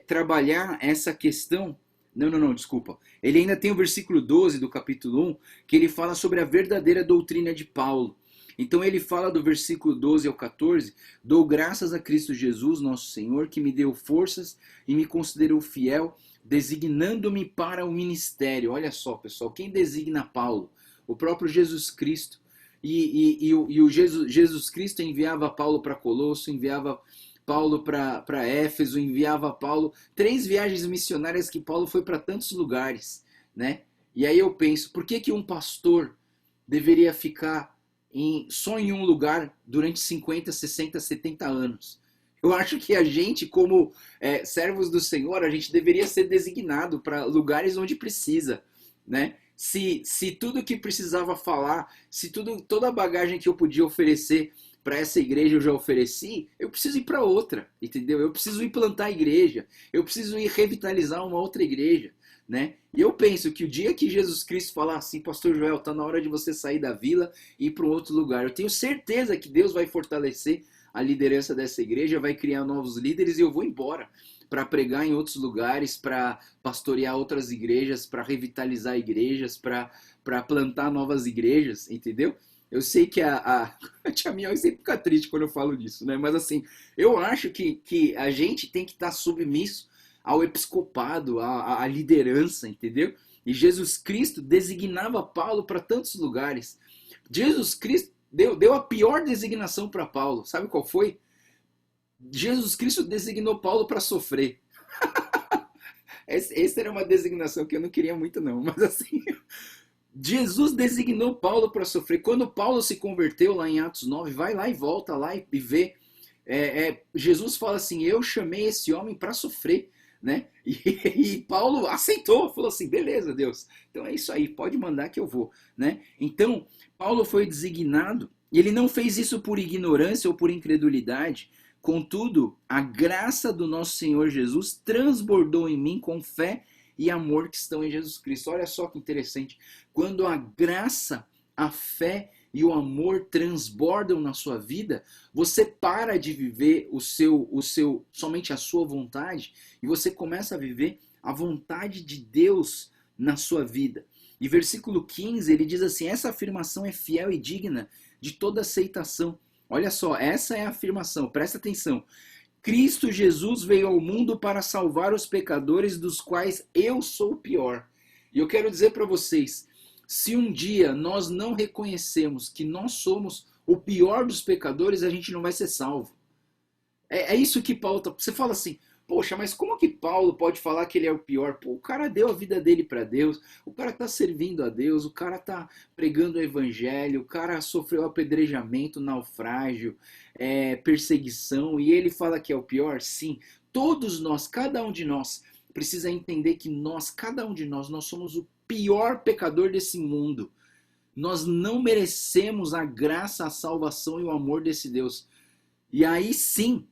trabalhar essa questão. Não, desculpa. Ele ainda tem o versículo 12 do capítulo 1, que ele fala sobre a verdadeira doutrina de Paulo. Então ele fala do versículo 12 ao 14, dou graças a Cristo Jesus, nosso Senhor, que me deu forças e me considerou fiel, designando-me para o ministério. Olha só, pessoal, quem designa Paulo? O próprio Jesus Cristo. E o Jesus Cristo enviava Paulo para Colosso, enviava Paulo para Éfeso, enviava Paulo. 3 viagens missionárias que Paulo foi para tantos lugares, né? E aí eu penso, por que um pastor deveria ficar só em um lugar durante 50, 60, 70 anos? Eu acho que a gente, como servos do Senhor, a gente deveria ser designado para lugares onde precisa, né? Se tudo que precisava falar, se toda a bagagem que eu podia oferecer para essa igreja eu já ofereci, eu preciso ir para outra, entendeu? Eu preciso ir plantar a igreja, eu preciso ir revitalizar uma outra igreja, né? E eu penso que o dia que Jesus Cristo falar assim, Pastor Joel, tá na hora de você sair da vila e ir para um outro lugar, eu tenho certeza que Deus vai fortalecer a liderança dessa igreja, vai criar novos líderes e eu vou embora para pregar em outros lugares, para pastorear outras igrejas, para revitalizar igrejas, para plantar novas igrejas, entendeu? Eu sei que a tia Miau sempre fica triste quando eu falo disso, né? Mas assim, eu acho que a gente tem que estar submisso ao episcopado, à liderança, entendeu? E Jesus Cristo designava Paulo para tantos lugares. Jesus Cristo deu a pior designação para Paulo. Sabe qual foi? Jesus Cristo designou Paulo para sofrer. Essa era uma designação que eu não queria muito não, mas assim, Jesus designou Paulo para sofrer. Quando Paulo se converteu lá em Atos 9, vai lá e volta lá e vê. Jesus fala assim, eu chamei esse homem para sofrer, né? E Paulo aceitou, falou assim, beleza, Deus, então é isso aí, pode mandar que eu vou, né? Então, Paulo foi designado, e ele não fez isso por ignorância ou por incredulidade. Contudo, a graça do nosso Senhor Jesus transbordou em mim com fé e amor que estão em Jesus Cristo. Olha só que interessante. Quando a graça, a fé e o amor transbordam na sua vida, você para de viver somente a sua vontade e você começa a viver a vontade de Deus na sua vida. E versículo 15, ele diz assim, essa afirmação é fiel e digna de toda aceitação. Olha só, essa é a afirmação, presta atenção. Cristo Jesus veio ao mundo para salvar os pecadores, dos quais eu sou o pior. E eu quero dizer para vocês, se um dia nós não reconhecemos que nós somos o pior dos pecadores, a gente não vai ser salvo. É isso que Paulo tá... Você fala assim, poxa, mas como que Paulo pode falar que ele é o pior? Pô, o cara deu a vida dele para Deus, o cara tá servindo a Deus, o cara tá pregando o evangelho, o cara sofreu apedrejamento, naufrágio, perseguição, e ele fala que é o pior? Sim, todos nós, cada um de nós, precisa entender que cada um de nós somos o pior pecador desse mundo. Nós não merecemos a graça, a salvação e o amor desse Deus. E aí sim,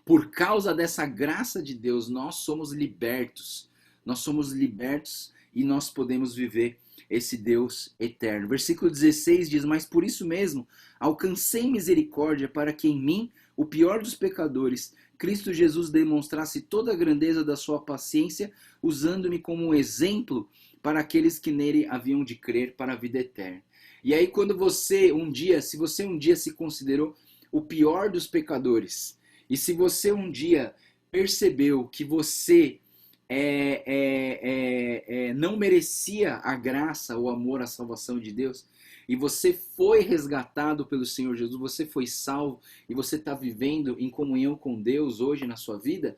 por causa dessa graça de Deus, nós somos libertos. Nós somos libertos e nós podemos viver esse Deus eterno. Versículo 16 diz: mas por isso mesmo alcancei misericórdia, para que em mim, o pior dos pecadores, Cristo Jesus demonstrasse toda a grandeza da sua paciência, usando-me como um exemplo para aqueles que nele haviam de crer para a vida eterna. E aí quando se você um dia se considerou o pior dos pecadores, e se você um dia percebeu que você não merecia a graça, o amor, a salvação de Deus, e você foi resgatado pelo Senhor Jesus, você foi salvo, e você está vivendo em comunhão com Deus hoje na sua vida,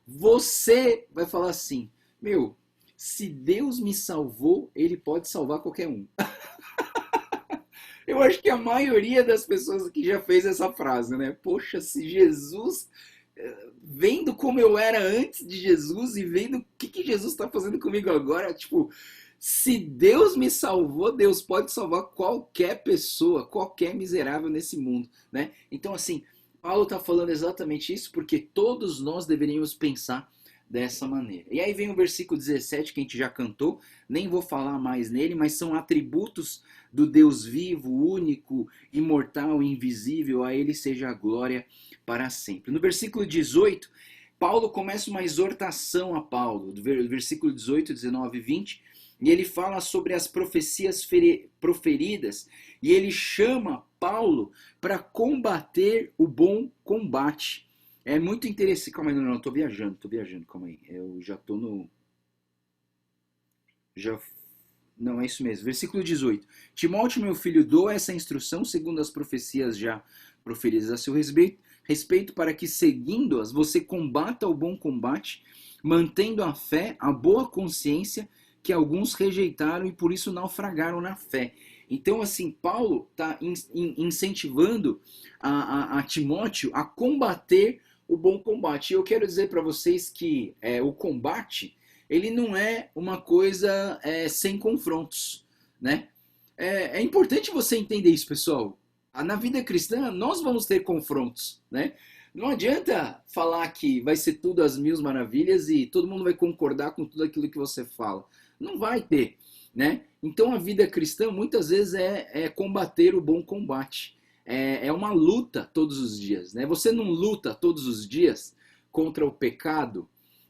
você vai falar assim: meu, se Deus me salvou, Ele pode salvar qualquer um. Eu acho que a maioria das pessoas aqui já fez essa frase, né? Poxa, se Jesus, vendo como eu era antes de Jesus e vendo o que Jesus está fazendo comigo agora, tipo, se Deus me salvou, Deus pode salvar qualquer pessoa, qualquer miserável nesse mundo, né? Então, assim, Paulo está falando exatamente isso porque todos nós deveríamos pensar dessa maneira. E aí vem o versículo 17 que a gente já cantou, nem vou falar mais nele, mas são atributos do Deus vivo, único, imortal, invisível, a ele seja a glória para sempre. No versículo 18, Paulo começa uma exortação a Paulo, do versículo 18, 19 e 20, e ele fala sobre as profecias proferidas, e ele chama Paulo para combater o bom combate. É muito interessante. Calma aí, não, tô viajando, calma aí. Eu já tô no. Não, é isso mesmo. Versículo 18. Timóteo, meu filho, dou essa instrução segundo as profecias já proferidas a seu respeito, para que, seguindo-as, você combata o bom combate, mantendo a fé, a boa consciência, que alguns rejeitaram e por isso naufragaram na fé. Então, assim, Paulo está incentivando a Timóteo a combater o bom combate. E eu quero dizer para vocês que o combate, ele não é uma coisa sem confrontos, né? É importante você entender isso, pessoal. Na vida cristã, nós vamos ter confrontos, né? Não adianta falar que vai ser tudo às mil maravilhas e todo mundo vai concordar com tudo aquilo que você fala. Não vai ter, né? Então a vida cristã muitas vezes é combater o bom combate. É uma luta todos os dias, né? Você não luta todos os dias contra o pecado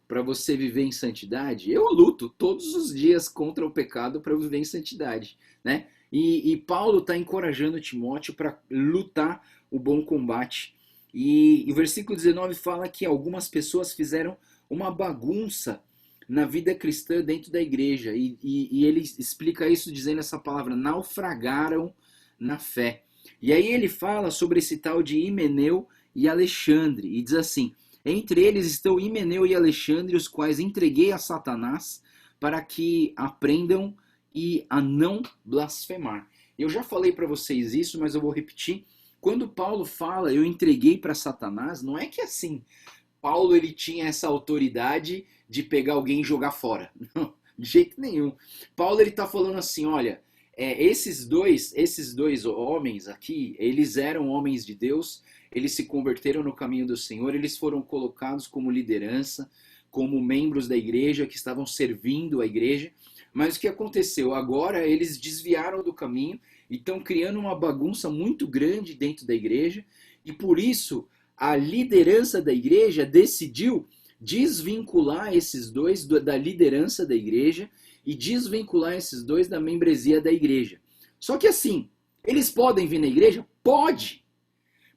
para você viver em santidade. Eu luto todos os dias contra o pecado para viver em santidade, né? E Paulo está encorajando Timóteo para lutar o bom combate. E o versículo 19 fala que algumas pessoas fizeram uma bagunça na vida cristã dentro da igreja. E ele explica isso dizendo essa palavra: naufragaram na fé. E aí ele fala sobre esse tal de Himeneu e Alexandre. E diz assim: entre eles estão Himeneu e Alexandre, os quais entreguei a Satanás para que aprendam e a não blasfemar. Eu já falei para vocês isso, mas eu vou repetir. Quando Paulo fala, eu entreguei para Satanás, não é que assim, Paulo ele tinha essa autoridade de pegar alguém e jogar fora. Não, de jeito nenhum. Paulo ele está falando assim, olha, esses dois homens aqui, eles eram homens de Deus, eles se converteram no caminho do Senhor, eles foram colocados como liderança, como membros da igreja, que estavam servindo a igreja, mas o que aconteceu? Agora eles desviaram do caminho e estão criando uma bagunça muito grande dentro da igreja, e por isso a liderança da igreja decidiu desvincular esses dois da liderança da igreja e desvincular esses dois da membresia da igreja. Só que assim, eles podem vir na igreja? Pode!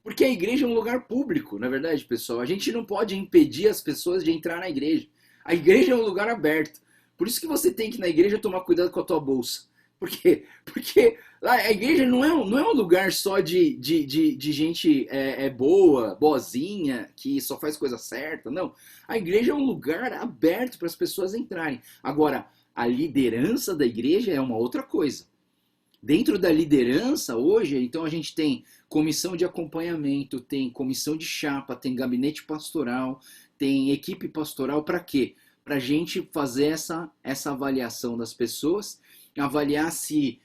Porque a igreja é um lugar público, na verdade, pessoal. A gente não pode impedir as pessoas de entrar na igreja. A igreja é um lugar aberto. Por isso que você tem que ir na igreja tomar cuidado com a tua bolsa. Por quê? Porque a igreja não é um lugar só de gente boa, boazinha, que só faz coisa certa. Não. A igreja é um lugar aberto para as pessoas entrarem. Agora, a liderança da igreja é uma outra coisa. Dentro da liderança, hoje, então a gente tem comissão de acompanhamento, tem comissão de chapa, tem gabinete pastoral, tem equipe pastoral. Para quê? Para a gente fazer essa avaliação das pessoas, avaliar se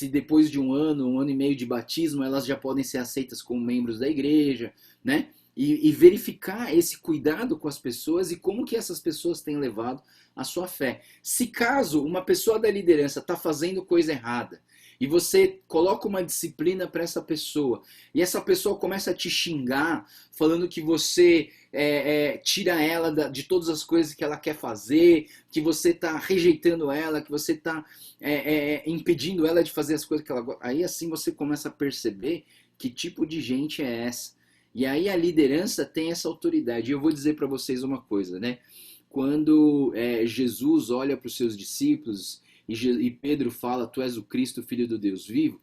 depois de um ano e meio de batismo, elas já podem ser aceitas como membros da igreja, né? e verificar esse cuidado com as pessoas e como que essas pessoas têm levado a sua fé. Se caso uma pessoa da liderança está fazendo coisa errada e você coloca uma disciplina para essa pessoa e essa pessoa começa a te xingar, falando que você tira ela de todas as coisas que ela quer fazer, que você está rejeitando ela, que você está impedindo ela de fazer as coisas que ela gosta, aí assim você começa a perceber que tipo de gente é essa. E aí a liderança tem essa autoridade. E eu vou dizer para vocês uma coisa, né? Quando Jesus olha para os seus discípulos e Pedro fala, tu és o Cristo, filho do Deus vivo,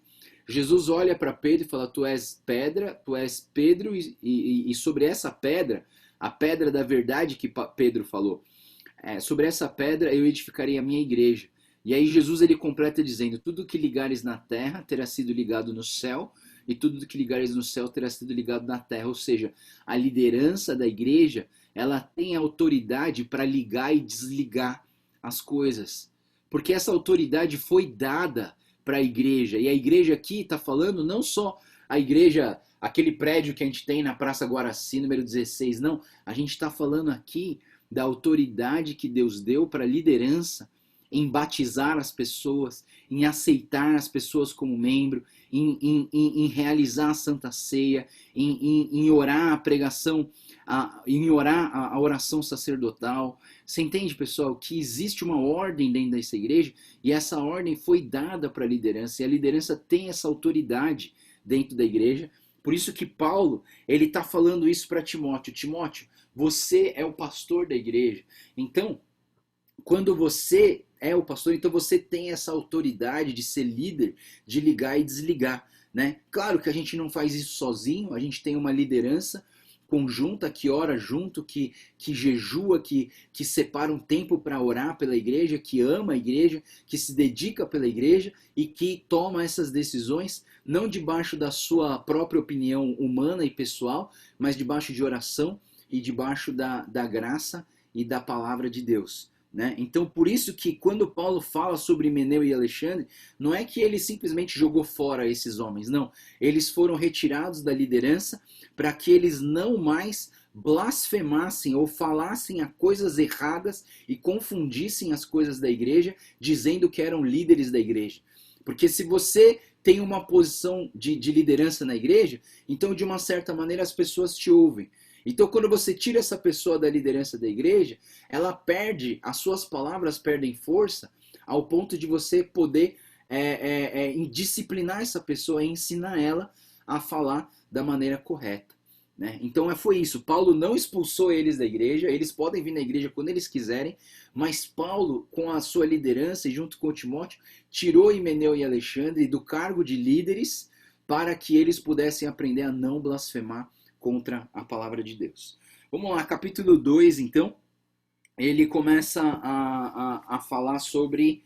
Jesus olha para Pedro e fala, tu és pedra, tu és Pedro, e sobre essa pedra, a pedra da verdade que Pedro falou, sobre essa pedra eu edificarei a minha igreja. E aí Jesus ele completa dizendo, tudo que ligares na terra terá sido ligado no céu, e tudo que ligares no céu terá sido ligado na terra. Ou seja, a liderança da igreja, ela tem autoridade para ligar e desligar as coisas. Porque essa autoridade foi dada para a igreja. E a igreja aqui está falando não só a igreja, aquele prédio que a gente tem na Praça Guaraci, número 16, não. A gente está falando aqui da autoridade que Deus deu para a liderança em batizar as pessoas, em aceitar as pessoas como membro, em realizar a Santa Ceia, em orar a pregação, em orar a oração sacerdotal. Você entende, pessoal, que existe uma ordem dentro dessa igreja e essa ordem foi dada para a liderança e a liderança tem essa autoridade dentro da igreja. Por isso que Paulo, ele está falando isso para Timóteo. Timóteo, você é o pastor da igreja. Então, quando você é o pastor, então você tem essa autoridade de ser líder, de ligar e desligar, né? Claro que a gente não faz isso sozinho, a gente tem uma liderança conjunta que ora junto, que jejua, que separa um tempo para orar pela igreja, que ama a igreja, que se dedica pela igreja e que toma essas decisões não debaixo da sua própria opinião humana e pessoal, mas debaixo de oração e debaixo da graça e da palavra de Deus. Né? Então, por isso que quando Paulo fala sobre Himeneu e Alexandre, não é que ele simplesmente jogou fora esses homens, não. Eles foram retirados da liderança para que eles não mais blasfemassem ou falassem a coisas erradas e confundissem as coisas da igreja, dizendo que eram líderes da igreja. Porque se você tem uma posição de liderança na igreja, então de uma certa maneira as pessoas te ouvem. Então, quando você tira essa pessoa da liderança da igreja, ela perde, as suas palavras perdem força ao ponto de você poder disciplinar essa pessoa e ensinar ela a falar da maneira correta. Né? Então, foi isso. Paulo não expulsou eles da igreja, eles podem vir na igreja quando eles quiserem, mas Paulo, com a sua liderança e junto com Timóteo, tirou Himeneu e Alexandre do cargo de líderes para que eles pudessem aprender a não blasfemar contra a palavra de Deus. Vamos lá, capítulo 2, então, ele começa a falar sobre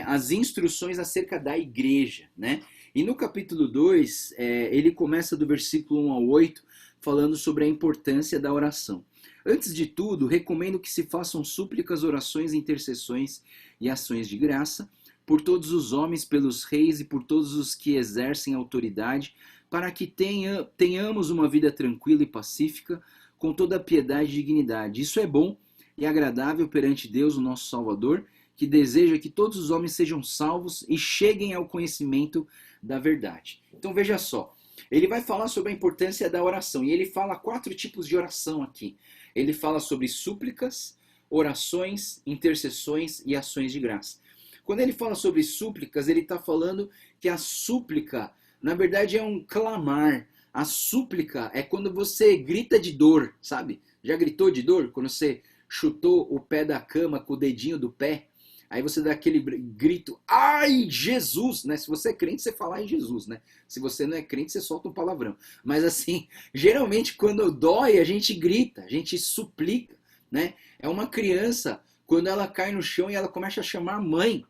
as instruções acerca da igreja, né? E no capítulo 2, ele começa do versículo 1 ao 8, falando sobre a importância da oração. Antes de tudo, recomendo que se façam súplicas, orações, intercessões e ações de graça por todos os homens, pelos reis e por todos os que exercem autoridade, para que tenhamos uma vida tranquila e pacífica, com toda a piedade e dignidade. Isso é bom e agradável perante Deus, o nosso Salvador, que deseja que todos os homens sejam salvos e cheguem ao conhecimento da verdade. Então veja só, ele vai falar sobre a importância da oração, e ele fala 4 tipos de oração aqui. Ele fala sobre súplicas, orações, intercessões e ações de graça. Quando ele fala sobre súplicas, ele está falando que a súplica, na verdade, é um clamar. A súplica é quando você grita de dor, sabe? Já gritou de dor? Quando você chutou o pé da cama com o dedinho do pé, aí você dá aquele grito, ai, Jesus, né? Se você é crente, você fala ai, Jesus, né? Se você não é crente, você solta um palavrão. Mas assim, geralmente quando dói, a gente grita, a gente suplica, né? É uma criança, quando ela cai no chão e ela começa a chamar mãe.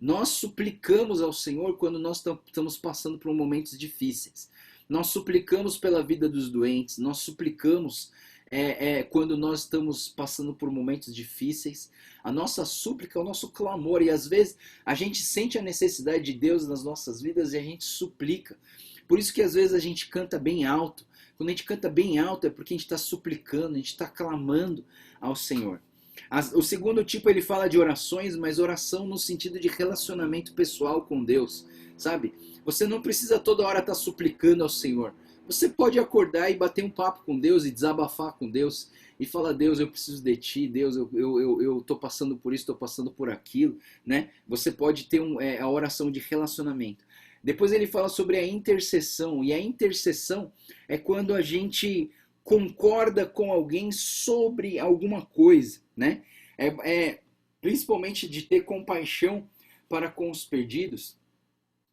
Nós suplicamos ao Senhor quando nós estamos passando por momentos difíceis. Nós suplicamos pela vida dos doentes, nós suplicamos quando nós estamos passando por momentos difíceis. A nossa súplica é o nosso clamor, e às vezes a gente sente a necessidade de Deus nas nossas vidas e a gente suplica. Por isso que às vezes a gente canta bem alto, Quando a gente canta bem alto é porque a gente está suplicando, a gente está clamando ao Senhor. O segundo tipo ele fala de orações, mas oração no sentido de relacionamento pessoal com Deus, sabe? Você não precisa toda hora estar suplicando ao Senhor. Você pode acordar e bater um papo com Deus e desabafar com Deus e falar: Deus, eu preciso de Ti, Deus, eu tô passando por isso, estou passando por aquilo, né? Você pode ter a oração de relacionamento. Depois ele fala sobre a intercessão, e a intercessão é quando a gente concorda com alguém sobre alguma coisa, né? Principalmente de ter compaixão para com os perdidos,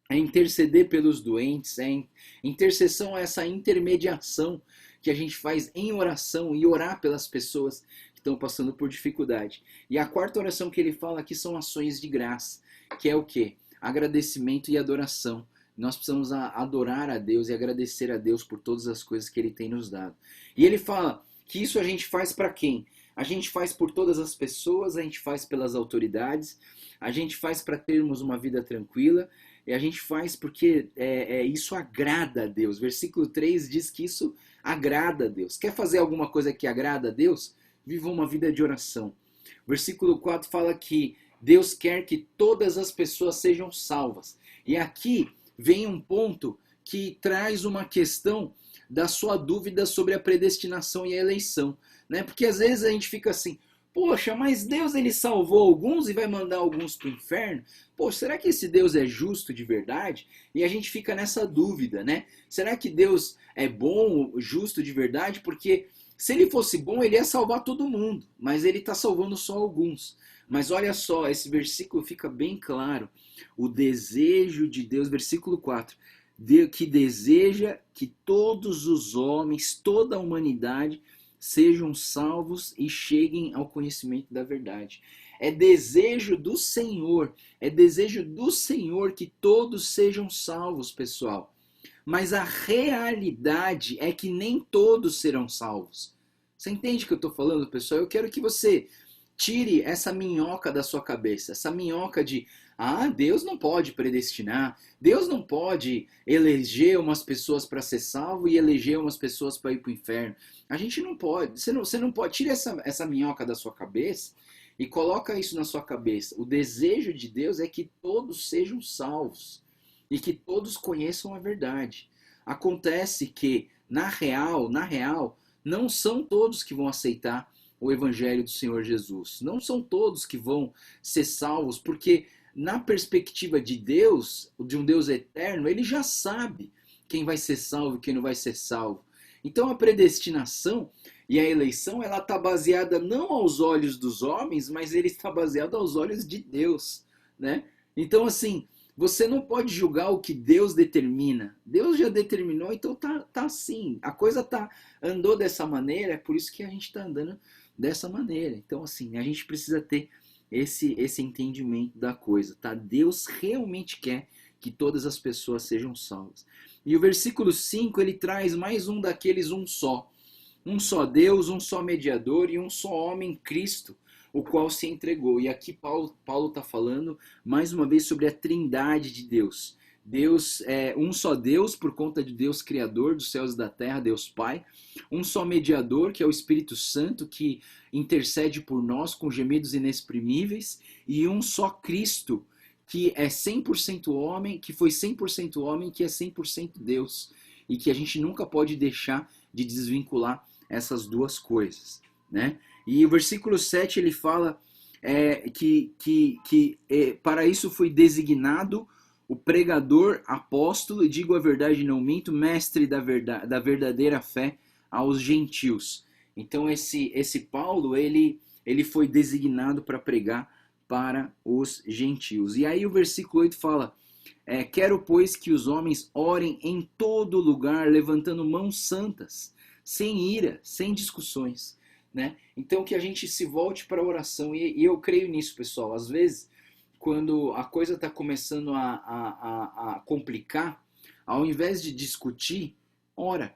é interceder pelos doentes, intercessão é essa intermediação que a gente faz em oração e orar pelas pessoas que estão passando por dificuldade. E a quarta oração que ele fala aqui são ações de graça, que é o quê? Agradecimento e adoração. Nós precisamos adorar a Deus e agradecer a Deus por todas as coisas que Ele tem nos dado. E ele fala que isso a gente faz para quem? A gente faz por todas as pessoas, a gente faz pelas autoridades, a gente faz para termos uma vida tranquila, e a gente faz porque isso agrada a Deus. Versículo 3 diz que isso agrada a Deus. Quer fazer alguma coisa que agrada a Deus? Viva uma vida de oração. Versículo 4 fala que Deus quer que todas as pessoas sejam salvas. E aqui vem um ponto que traz uma questão da sua dúvida sobre a predestinação e a eleição, né? Porque às vezes a gente fica assim: poxa, mas Deus ele salvou alguns e vai mandar alguns para o inferno? Pô, será que esse Deus é justo de verdade? E a gente fica nessa dúvida, né? Será que Deus é bom, justo de verdade? Porque se ele fosse bom, ele ia salvar todo mundo, mas ele está salvando só alguns. Mas olha só, esse versículo fica bem claro. O desejo de Deus, versículo 4, que deseja que todos os homens, toda a humanidade, sejam salvos e cheguem ao conhecimento da verdade. É desejo do Senhor que todos sejam salvos, pessoal. Mas a realidade é que nem todos serão salvos. Você entende o que eu estou falando, pessoal? Eu quero que você tire essa minhoca da sua cabeça, essa minhoca de: Deus não pode predestinar, Deus não pode eleger umas pessoas para ser salvo e eleger umas pessoas para ir para o inferno. A gente não pode, você não pode, tire essa minhoca da sua cabeça e coloca isso na sua cabeça. O desejo de Deus é que todos sejam salvos e que todos conheçam a verdade. Acontece que, na real, não são todos que vão aceitar o Evangelho do Senhor Jesus. Não são todos que vão ser salvos, porque na perspectiva de Deus, de um Deus eterno, ele já sabe quem vai ser salvo e quem não vai ser salvo. Então a predestinação e a eleição, ela está baseada não aos olhos dos homens, mas ele está baseado aos olhos de Deus, né? Então assim, você não pode julgar o que Deus determina. Deus já determinou, então tá assim. A coisa andou dessa maneira, é por isso que a gente está andando dessa maneira. Então assim, a gente precisa ter esse entendimento da coisa, tá? Deus realmente quer que todas as pessoas sejam salvas. E o versículo 5, ele traz mais um daqueles um só. Um só Deus, um só mediador e um só homem, Cristo, o qual se entregou. E aqui Paulo está falando mais uma vez sobre a trindade de Deus. Deus é um só Deus por conta de Deus Criador dos céus e da terra, Deus Pai. Um só mediador, que é o Espírito Santo, que intercede por nós com gemidos inexprimíveis. E um só Cristo, que é 100% homem, que foi 100% homem, que é 100% Deus. E que a gente nunca pode deixar de desvincular essas duas coisas, né? E o versículo 7 ele fala que para isso foi designado o pregador, apóstolo, e digo a verdade não minto, mestre da verdadeira fé aos gentios. Então esse Paulo, ele foi designado para pregar para os gentios. E aí o versículo 8 fala: quero, pois, que os homens orem em todo lugar, levantando mãos santas, sem ira, sem discussões, né? Então que a gente se volte para a oração, e eu creio nisso, pessoal. Às vezes, quando a coisa está começando a complicar, ao invés de discutir, ora.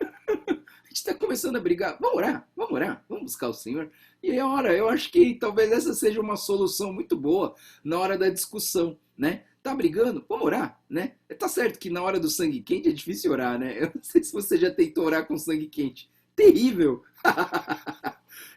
A gente está começando a brigar, vamos orar, vamos buscar o Senhor. E ora, eu acho que talvez essa seja uma solução muito boa na hora da discussão, né? Tá brigando? Vamos orar, né? Tá certo que na hora do sangue quente é difícil orar, né? Eu não sei se você já tentou orar com sangue quente. Terrível!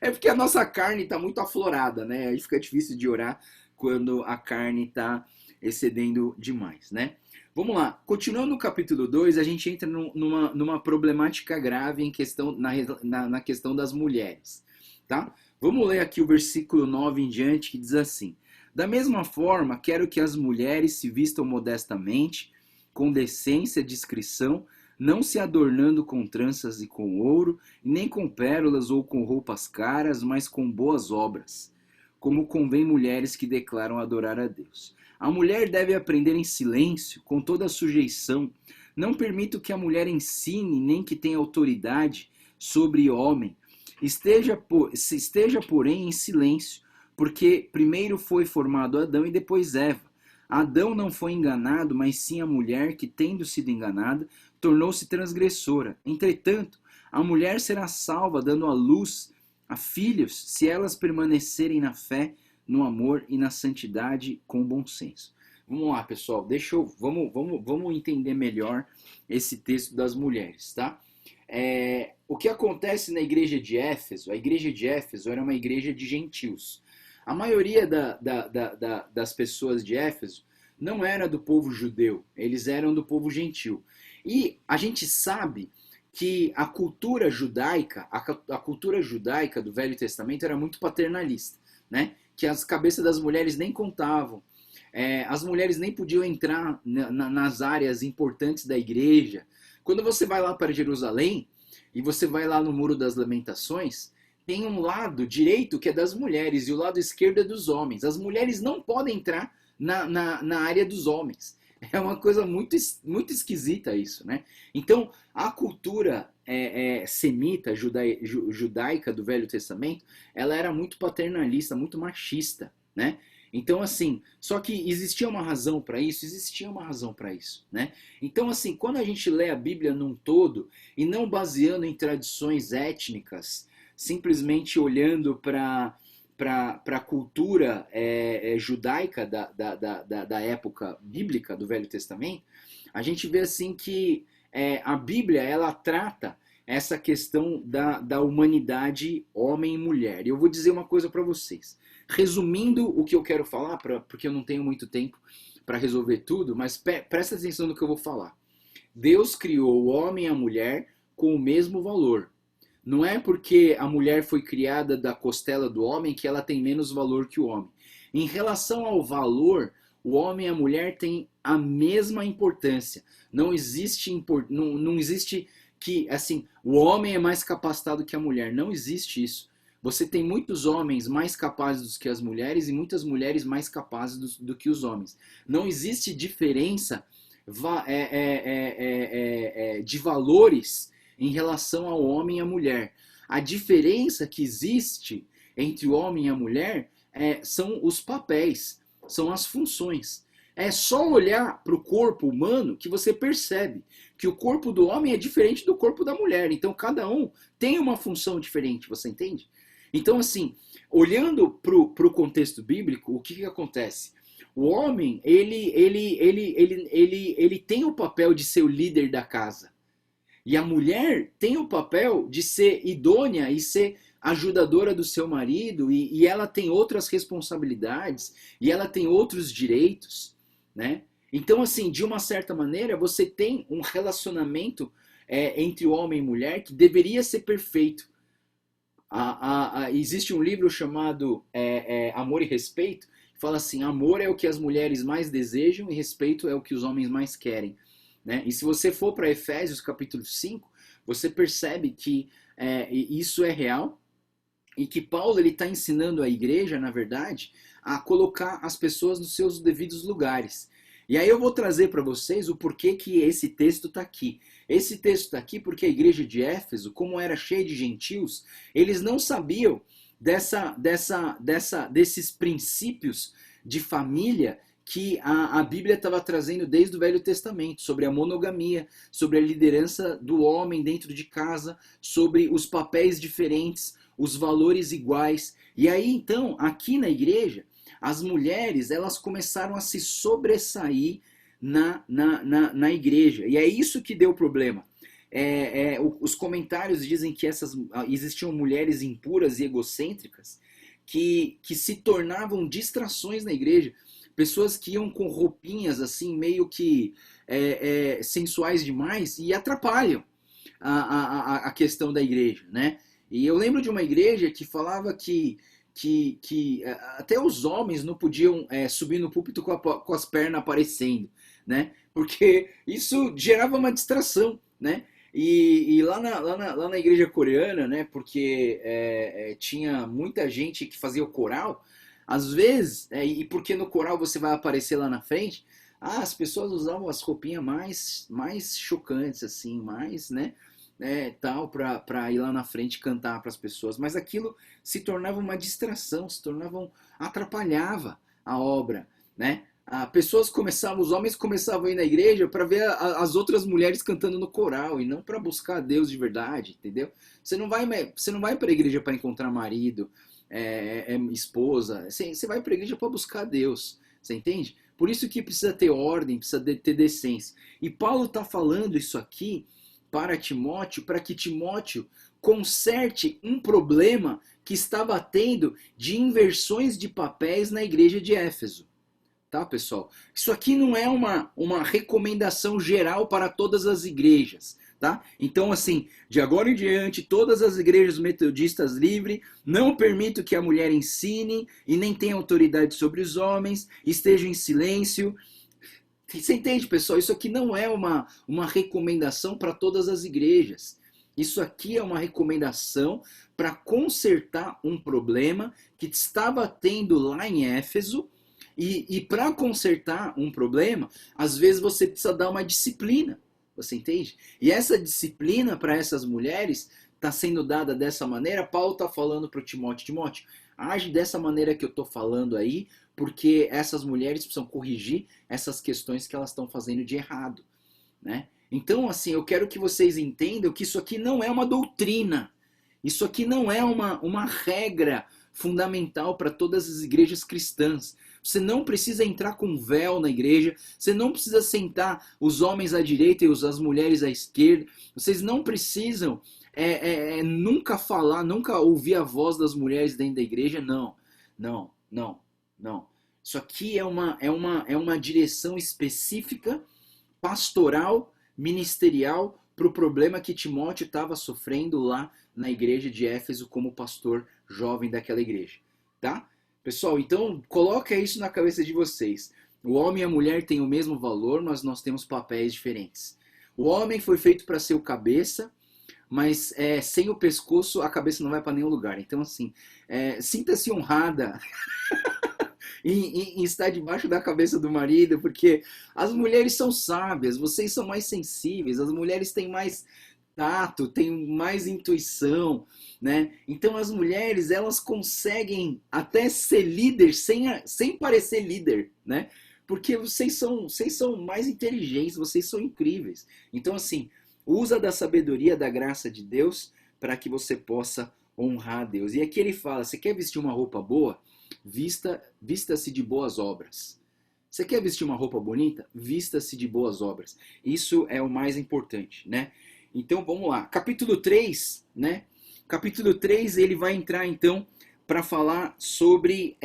É porque a nossa carne tá muito aflorada, né? Aí fica difícil de orar quando a carne tá excedendo demais, né? Vamos lá, continuando no capítulo 2, a gente entra numa problemática grave em questão, na questão das mulheres, tá? Vamos ler aqui o versículo 9 em diante, que diz assim: da mesma forma, quero que as mulheres se vistam modestamente, com decência e discrição, não se adornando com tranças e com ouro, nem com pérolas ou com roupas caras, mas com boas obras, como convém mulheres que declaram adorar a Deus. A mulher deve aprender em silêncio, com toda a sujeição. Não permito que a mulher ensine, nem que tenha autoridade sobre o homem. Esteja, porém, em silêncio, porque primeiro foi formado Adão e depois Eva. Adão não foi enganado, mas sim a mulher que, tendo sido enganada, tornou-se transgressora. Entretanto, a mulher será salva dando à luz a filhos, se elas permanecerem na fé, no amor e na santidade com bom senso. Vamos lá, pessoal, vamos entender melhor esse texto das mulheres, tá? O que acontece na igreja de Éfeso? A igreja de Éfeso era uma igreja de gentios. A maioria das pessoas de Éfeso não era do povo judeu, eles eram do povo gentil. E a gente sabe que a cultura judaica do Velho Testamento era muito paternalista, né? Que as cabeças das mulheres nem contavam. As mulheres nem podiam entrar nas áreas importantes da igreja. Quando você vai lá para Jerusalém, e você vai lá no Muro das Lamentações, tem um lado direito que é das mulheres, e o lado esquerdo é dos homens. As mulheres não podem entrar na área dos homens. É uma coisa muito, muito esquisita isso, né? Então, a cultura semita, judaica do Velho Testamento, ela era muito paternalista, muito machista, né? Então, assim, só que existia uma razão para isso? Existia uma razão para isso, né? Então, assim, quando a gente lê a Bíblia num todo, e não baseando em tradições étnicas, simplesmente olhando para a cultura judaica da época bíblica do Velho Testamento, a gente vê assim que a Bíblia ela trata essa questão da humanidade homem e mulher. E eu vou dizer uma coisa para vocês. Resumindo o que eu quero falar, porque eu não tenho muito tempo para resolver tudo, mas presta atenção no que eu vou falar. Deus criou o homem e a mulher com o mesmo valor. Não é porque a mulher foi criada da costela do homem que ela tem menos valor que o homem. Em relação ao valor, o homem e a mulher têm a mesma importância. Não existe que assim, o homem é mais capacitado que a mulher. Não existe isso. Você tem muitos homens mais capazes do que as mulheres e muitas mulheres mais capazes do que os homens. Não existe diferença de valores em relação ao homem e a mulher. A diferença que existe entre o homem e a mulher são os papéis, são as funções. É só olhar para o corpo humano que você percebe que o corpo do homem é diferente do corpo da mulher. Então, cada um tem uma função diferente, você entende? Então, assim, olhando para o contexto bíblico, o que acontece? O homem, ele tem o papel de ser o líder da casa. E a mulher tem o papel de ser idônea e ser ajudadora do seu marido, e ela tem outras responsabilidades, e ela tem outros direitos, né? Então, assim, de uma certa maneira, você tem um relacionamento entre homem e mulher que deveria ser perfeito. Existe um livro chamado Amor e Respeito, que fala assim, amor é o que as mulheres mais desejam e respeito é o que os homens mais querem. Né? E se você for para Efésios capítulo 5, você percebe que isso é real e que Paulo está ensinando a igreja, na verdade, a colocar as pessoas nos seus devidos lugares. E aí eu vou trazer para vocês o porquê que esse texto está aqui. Esse texto está aqui porque a igreja de Éfeso, como era cheia de gentios, eles não sabiam desses princípios de família que a Bíblia estava trazendo desde o Velho Testamento, sobre a monogamia, sobre a liderança do homem dentro de casa, sobre os papéis diferentes, os valores iguais. E aí, então, aqui na igreja, as mulheres elas começaram a se sobressair na igreja. E é isso que deu problema. Os comentários dizem que existiam mulheres impuras e egocêntricas que se tornavam distrações na igreja. Pessoas que iam com roupinhas assim, meio que sensuais demais e atrapalham a questão da igreja, né? E eu lembro de uma igreja que falava que até os homens não podiam subir no púlpito com as pernas aparecendo, né? Porque isso gerava uma distração, né? E lá na igreja coreana, né? Porque tinha muita gente que fazia o coral, às vezes, e porque no coral você vai aparecer lá na frente, as pessoas usavam as roupinhas mais chocantes, assim, mais, né? Tal, para ir lá na frente cantar para as pessoas, mas aquilo se tornava uma distração, atrapalhava a obra, né? Os homens começavam a ir na igreja para ver as outras mulheres cantando no coral e não para buscar a Deus de verdade, entendeu? Você não vai para a igreja para encontrar marido, esposa, você vai para a igreja para buscar a Deus, você entende? Por isso que precisa ter ordem, precisa ter decência. E Paulo está falando isso aqui para Timóteo, para que Timóteo conserte um problema que estava tendo de inversões de papéis na igreja de Éfeso. Tá, pessoal? Isso aqui não é uma recomendação geral para todas as igrejas, tá? Então, assim, de agora em diante, todas as igrejas metodistas livres não permitem que a mulher ensine e nem tenha autoridade sobre os homens, esteja em silêncio. Você entende, pessoal? Isso aqui não é uma recomendação para todas as igrejas. Isso aqui é uma recomendação para consertar um problema que estava tendo lá em Éfeso. E para consertar um problema, às vezes você precisa dar uma disciplina. Você entende? E essa disciplina para essas mulheres está sendo dada dessa maneira. Paulo está falando para o Timóteo, age dessa maneira que eu estou falando aí, porque essas mulheres precisam corrigir essas questões que elas estão fazendo de errado, né? Então, assim, eu quero que vocês entendam que isso aqui não é uma doutrina, isso aqui não é uma regra fundamental para todas as igrejas cristãs. Você não precisa entrar com véu na igreja, você não precisa sentar os homens à direita e as mulheres à esquerda, vocês não precisam nunca falar, nunca ouvir a voz das mulheres dentro da igreja, não. Isso aqui é uma direção específica, pastoral, ministerial, para o problema que Timóteo estava sofrendo lá na igreja de Éfeso como pastor jovem daquela igreja, tá? Pessoal, então coloca isso na cabeça de vocês. O homem e a mulher têm o mesmo valor, mas nós temos papéis diferentes. O homem foi feito para ser o cabeça, mas sem o pescoço a cabeça não vai para nenhum lugar. Então, assim, sinta-se honrada em estar debaixo da cabeça do marido, porque as mulheres são sábias, vocês são mais sensíveis, as mulheres têm mais tato, têm mais intuição, né? Então as mulheres, elas conseguem até ser líder sem parecer líder, né? Porque vocês são mais inteligentes, vocês são incríveis. Então, assim, usa da sabedoria, da graça de Deus para que você possa honrar a Deus. E aqui ele fala, você quer vestir uma roupa boa? Vista-se de boas obras. Você quer vestir uma roupa bonita? Vista-se de boas obras. Isso é o mais importante, né? Então vamos lá. Capítulo 3, né? Capítulo 3 ele vai entrar então para falar sobre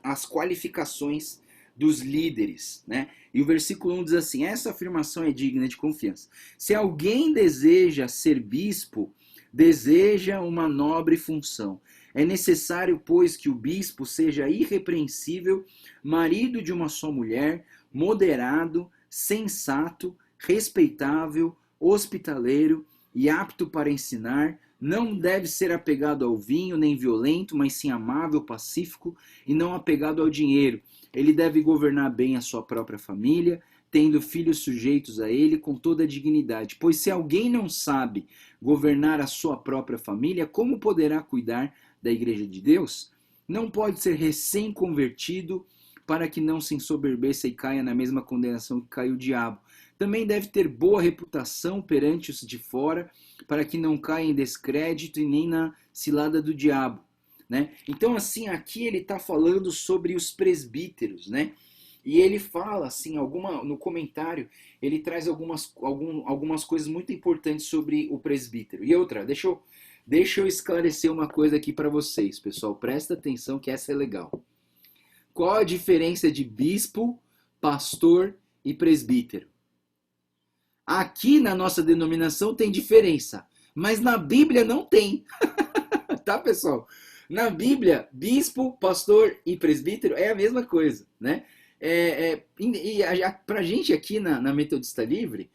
as qualificações dos líderes, né? E o versículo 1 diz assim, essa afirmação é digna de confiança. Se alguém deseja ser bispo, deseja uma nobre função. É necessário, pois, que o bispo seja irrepreensível, marido de uma só mulher, moderado, sensato, respeitável, hospitaleiro e apto para ensinar, não deve ser apegado ao vinho, nem violento, mas sim amável, pacífico e não apegado ao dinheiro. Ele deve governar bem a sua própria família, tendo filhos sujeitos a ele com toda a dignidade. Pois se alguém não sabe governar a sua própria família, como poderá cuidar da igreja de Deus? Não pode ser recém-convertido para que não se ensoberbeça e caia na mesma condenação que caiu o diabo. Também deve ter boa reputação perante os de fora, para que não caia em descrédito e nem na cilada do diabo. né? Então, assim, aqui ele está falando sobre os presbíteros, né? E ele fala, assim, no comentário, ele traz algumas coisas muito importantes sobre o presbítero. E outra, deixa eu esclarecer uma coisa aqui para vocês, pessoal. Presta atenção que essa é legal. Qual a diferença de bispo, pastor e presbítero? Aqui na nossa denominação tem diferença, mas na Bíblia não tem. Tá, pessoal? Na Bíblia, bispo, pastor e presbítero é a mesma coisa, né? Pra gente aqui na Metodista Livre,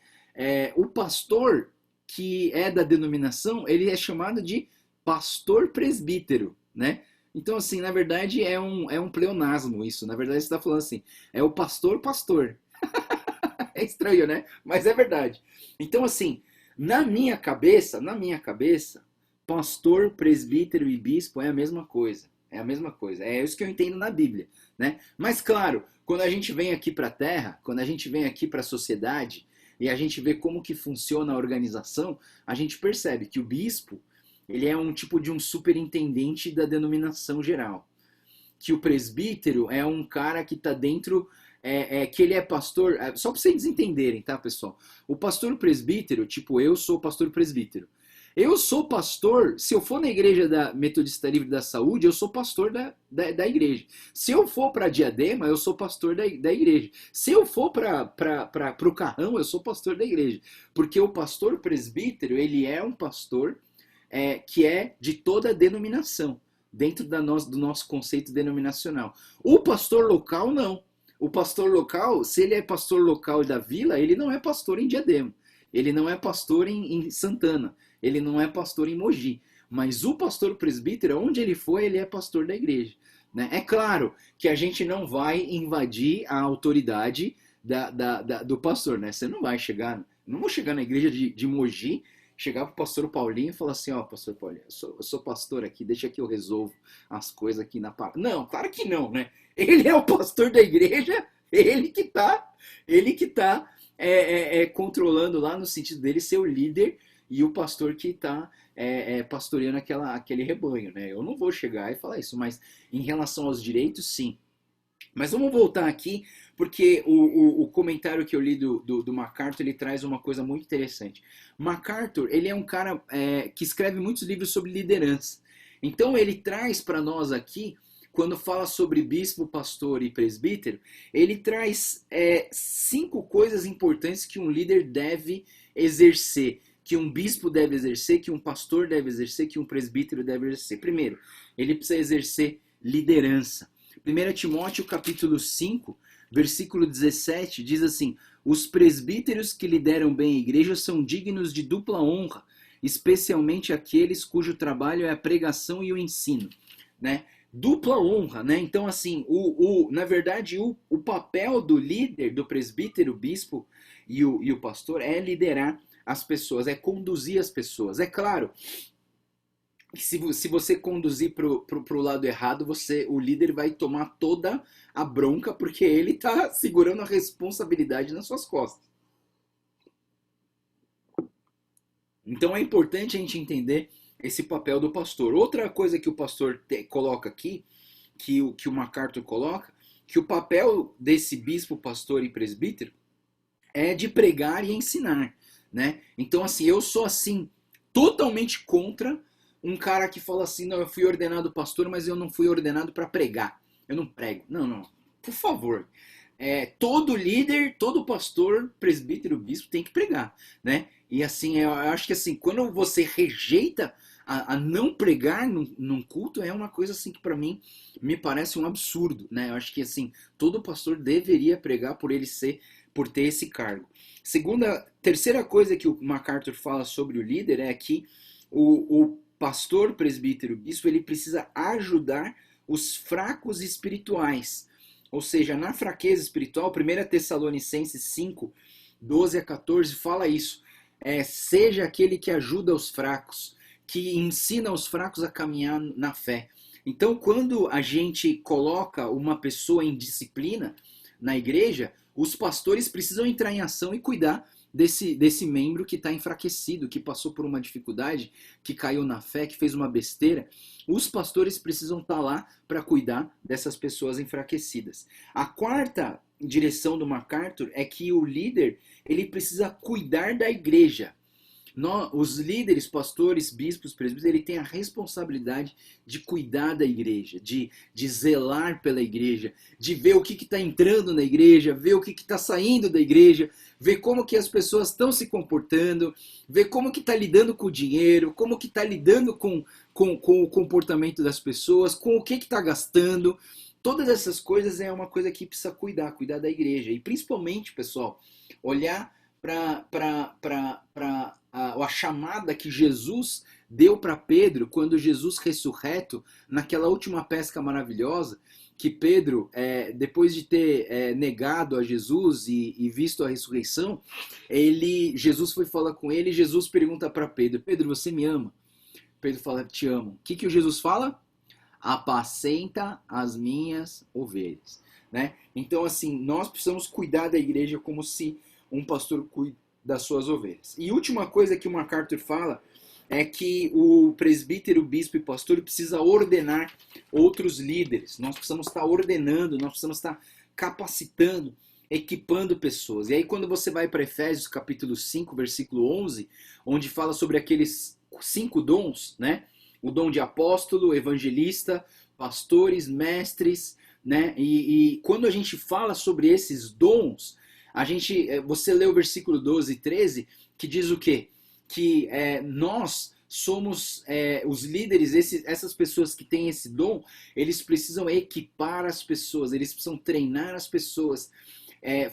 o pastor que é da denominação, ele é chamado de pastor presbítero, né? Então, assim, na verdade é um pleonasmo isso. Na verdade, você está falando assim, é o pastor. É estranho, né? Mas é verdade. Então, assim, na minha cabeça, pastor, presbítero e bispo é a mesma coisa. É a mesma coisa. É isso que eu entendo na Bíblia, né? Mas, claro, quando a gente vem aqui para a Terra, quando a gente vem aqui para a sociedade e a gente vê como que funciona a organização, a gente percebe que o bispo, ele é um tipo de um superintendente da denominação geral. Que o presbítero é um cara que está dentro, que ele é pastor, só para vocês entenderem, tá, pessoal? O pastor presbítero, tipo, eu sou pastor presbítero. Eu sou pastor, se eu for na igreja da Metodista Livre da Saúde, eu sou pastor da igreja. Se eu for para Diadema, eu sou pastor da igreja. Se eu for para o Carrão, eu sou pastor da igreja. Porque o pastor presbítero, ele é um pastor que é de toda a denominação, dentro do nosso conceito denominacional. O pastor local, não. O pastor local, se ele é pastor local da vila, ele não é pastor em Diadema. Ele não é pastor em Santana. Ele não é pastor em Mogi. Mas o pastor presbítero, onde ele for, ele é pastor da igreja. Né? É claro que a gente não vai invadir a autoridade do pastor. Né? Você não vai chegar, não vou chegar na igreja de Mogi, chegar para o pastor Paulinho e falar assim, ó, pastor Paulinho, eu sou pastor aqui, deixa que eu resolvo as coisas aqui na palavra. Não, claro que não, né? Ele é o pastor da igreja, ele que tá controlando lá, no sentido dele ser o líder e o pastor que está pastoreando aquele rebanho, né? Eu não vou chegar e falar isso, mas em relação aos direitos, sim. Mas vamos voltar aqui, porque o comentário que eu li do MacArthur, ele traz uma coisa muito interessante. MacArthur, ele é um cara que escreve muitos livros sobre liderança. Então ele traz para nós aqui, quando fala sobre bispo, pastor e presbítero, ele traz 5 coisas importantes que um líder deve exercer, que um bispo deve exercer, que um pastor deve exercer, que um presbítero deve exercer. Primeiro, ele precisa exercer liderança. 1 Timóteo capítulo 5, versículo 17, diz assim: os presbíteros que lideram bem a igreja são dignos de dupla honra, especialmente aqueles cujo trabalho é a pregação e o ensino. Né? Dupla honra, né? Então, assim, na verdade, o papel do líder, do presbítero, bispo e o pastor é liderar as pessoas, é conduzir as pessoas. É claro que se você conduzir pro lado errado, o líder vai tomar toda a bronca, porque ele está segurando a responsabilidade nas suas costas. Então é importante a gente entender esse papel do pastor. Outra coisa que o pastor coloca aqui, que o MacArthur coloca, que o papel desse bispo, pastor e presbítero é de pregar e ensinar. Né? Então, assim, eu sou assim totalmente contra um cara que fala assim, não, eu fui ordenado pastor, mas eu não fui ordenado para pregar. Eu não prego. Não. Por favor. Todo líder, todo pastor, presbítero, bispo tem que pregar. Né? E assim, eu acho que assim, quando você rejeita a não pregar num culto, é uma coisa assim que para mim me parece um absurdo. Né? Eu acho que assim, todo pastor deveria pregar por ter esse cargo. Terceira coisa que o MacArthur fala sobre o líder é que o pastor, presbítero, bispo, ele precisa ajudar os fracos espirituais. Ou seja, na fraqueza espiritual, 1 Tessalonicenses 5, 12 a 14 fala isso. Seja aquele que ajuda os fracos, que ensina os fracos a caminhar na fé. Então, quando a gente coloca uma pessoa em disciplina na igreja, os pastores precisam entrar em ação e cuidar desse membro que está enfraquecido, que passou por uma dificuldade, que caiu na fé, que fez uma besteira. Os pastores precisam estar lá para cuidar dessas pessoas enfraquecidas. A quarta direção do MacArthur é que o líder ele precisa cuidar da igreja. Os líderes, pastores, bispos, presbíteros, ele tem a responsabilidade de cuidar da igreja, de zelar pela igreja, de ver o que está entrando na igreja, ver o que está saindo da igreja, ver como que as pessoas estão se comportando, ver como que está lidando com o dinheiro, como que está lidando com o comportamento das pessoas, com o que está gastando. Todas essas coisas é uma coisa que precisa cuidar da igreja. E principalmente, pessoal, olhar para a chamada que Jesus deu para Pedro quando Jesus ressurreto, naquela última pesca maravilhosa, que Pedro, depois de ter negado a Jesus e visto a ressurreição, Jesus foi falar com ele e Jesus pergunta para Pedro, Pedro, você me ama? Pedro fala, te amo. O que o Jesus fala? Apacenta as minhas ovelhas. Né? Então, assim, nós precisamos cuidar da igreja como se um pastor cuida das suas ovelhas. E última coisa que o MacArthur fala é que o presbítero, o bispo e pastor precisa ordenar outros líderes. Nós precisamos estar ordenando, nós precisamos estar capacitando, equipando pessoas. E aí quando você vai para Efésios capítulo 5, versículo 11, onde fala sobre aqueles 5 dons, né? O dom de apóstolo, evangelista, pastores, mestres, né? E quando a gente fala sobre esses dons, você lê o versículo 12 e 13, que diz o quê? Que nós somos os líderes, essas pessoas que têm esse dom, eles precisam equipar as pessoas, eles precisam treinar as pessoas,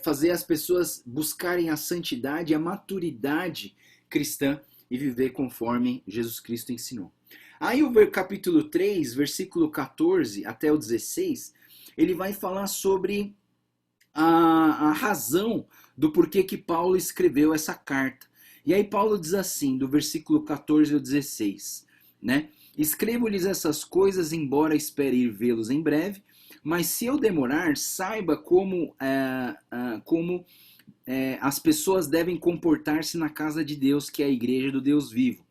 fazer as pessoas buscarem a santidade, a maturidade cristã e viver conforme Jesus Cristo ensinou. Aí o capítulo 3, versículo 14 até o 16, ele vai falar sobre a razão do porquê que Paulo escreveu essa carta. E aí Paulo diz assim, do versículo 14 ao 16, né? Escrevo-lhes essas coisas, embora espere ir vê-los em breve, mas se eu demorar, saiba como as pessoas devem comportar-se na casa de Deus, que é a igreja do Deus vivo,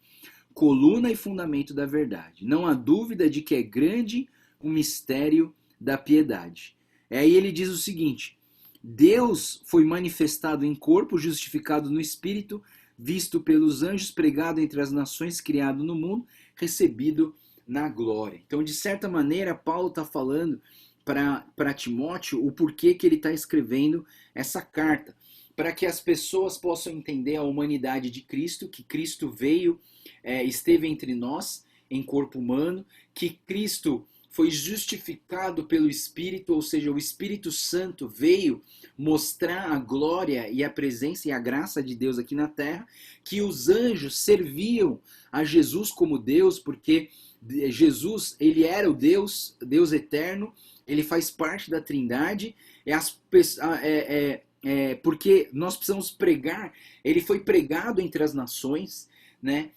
coluna e fundamento da verdade. Não há dúvida de que é grande o mistério da piedade. Aí ele diz o seguinte, Deus foi manifestado em corpo, justificado no espírito, visto pelos anjos, pregado entre as nações, criado no mundo, recebido na glória. Então, de certa maneira, Paulo está falando para Timóteo o porquê que ele está escrevendo essa carta, para que as pessoas possam entender a humanidade de Cristo, que Cristo veio, esteve entre nós em corpo humano, que Cristo foi justificado pelo Espírito, ou seja, o Espírito Santo veio mostrar a glória e a presença e a graça de Deus aqui na terra, que os anjos serviam a Jesus como Deus, porque Jesus, ele era o Deus eterno, ele faz parte da Trindade, porque nós precisamos pregar, ele foi pregado entre as nações, né?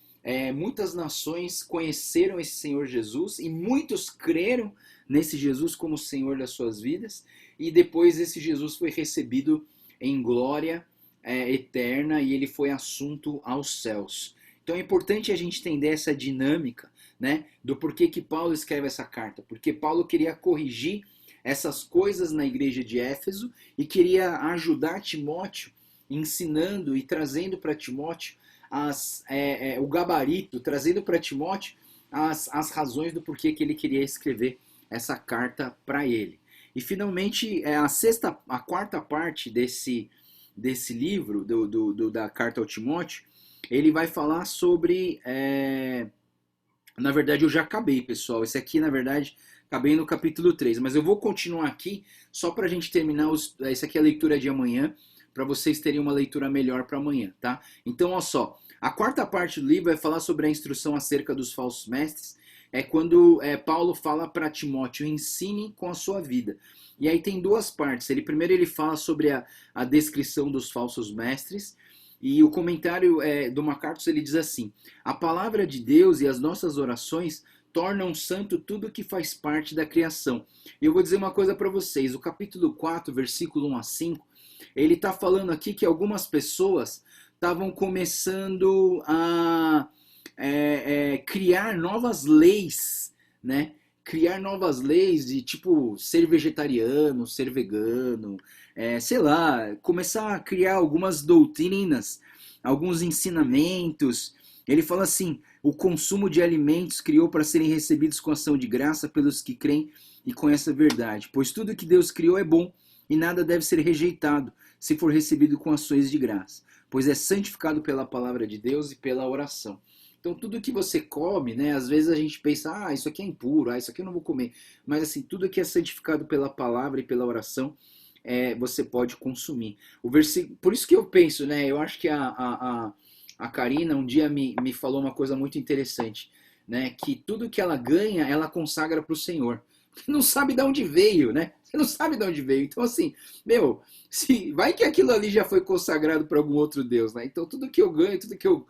Muitas nações conheceram esse Senhor Jesus e muitos creram nesse Jesus como Senhor das suas vidas, e depois esse Jesus foi recebido em glória eterna e ele foi assunto aos céus. Então é importante a gente entender essa dinâmica, né, do porquê que Paulo escreve essa carta, porque Paulo queria corrigir essas coisas na igreja de Éfeso e queria ajudar Timóteo, ensinando e trazendo para Timóteo o gabarito, trazendo para Timóteo as razões do porquê que ele queria escrever essa carta para ele. E finalmente, a quarta parte desse livro, da carta ao Timóteo, ele vai falar sobre... na verdade, eu já acabei, pessoal. Esse aqui, na verdade, acabei no capítulo 3. Mas eu vou continuar aqui, só para a gente terminar. Essa aqui é a leitura de amanhã, para vocês terem uma leitura melhor para amanhã, tá? Então, olha só. A quarta parte do livro vai falar sobre a instrução acerca dos falsos mestres. É quando Paulo fala para Timóteo, ensine com a sua vida. E aí tem duas partes. Primeiro ele fala sobre a descrição dos falsos mestres. E o comentário do MacArthur, ele diz assim, a palavra de Deus e as nossas orações tornam santo tudo que faz parte da criação. E eu vou dizer uma coisa para vocês, o capítulo 4, versículo 1 a 5, ele está falando aqui que algumas pessoas estavam começando a criar novas leis, né? Criar novas leis de tipo ser vegetariano, ser vegano, sei lá, começar a criar algumas doutrinas, alguns ensinamentos. Ele fala assim: o consumo de alimentos criou para serem recebidos com ação de graça pelos que creem e conhecem a verdade. Pois tudo que Deus criou é bom e nada deve ser rejeitado se for recebido com ações de graça, pois é santificado pela palavra de Deus e pela oração. Então tudo que você come, né, às vezes a gente pensa, isso aqui é impuro, isso aqui eu não vou comer. Mas assim, tudo que é santificado pela palavra e pela oração, você pode consumir. O versículo, por isso que eu penso, né, eu acho que a Karina um dia me falou uma coisa muito interessante, né, que tudo que ela ganha, ela consagra para o Senhor. Você não sabe de onde veio, né? Você não sabe de onde veio. Então, assim, vai que aquilo ali já foi consagrado para algum outro Deus, né? Então, tudo que eu ganho, tudo que eu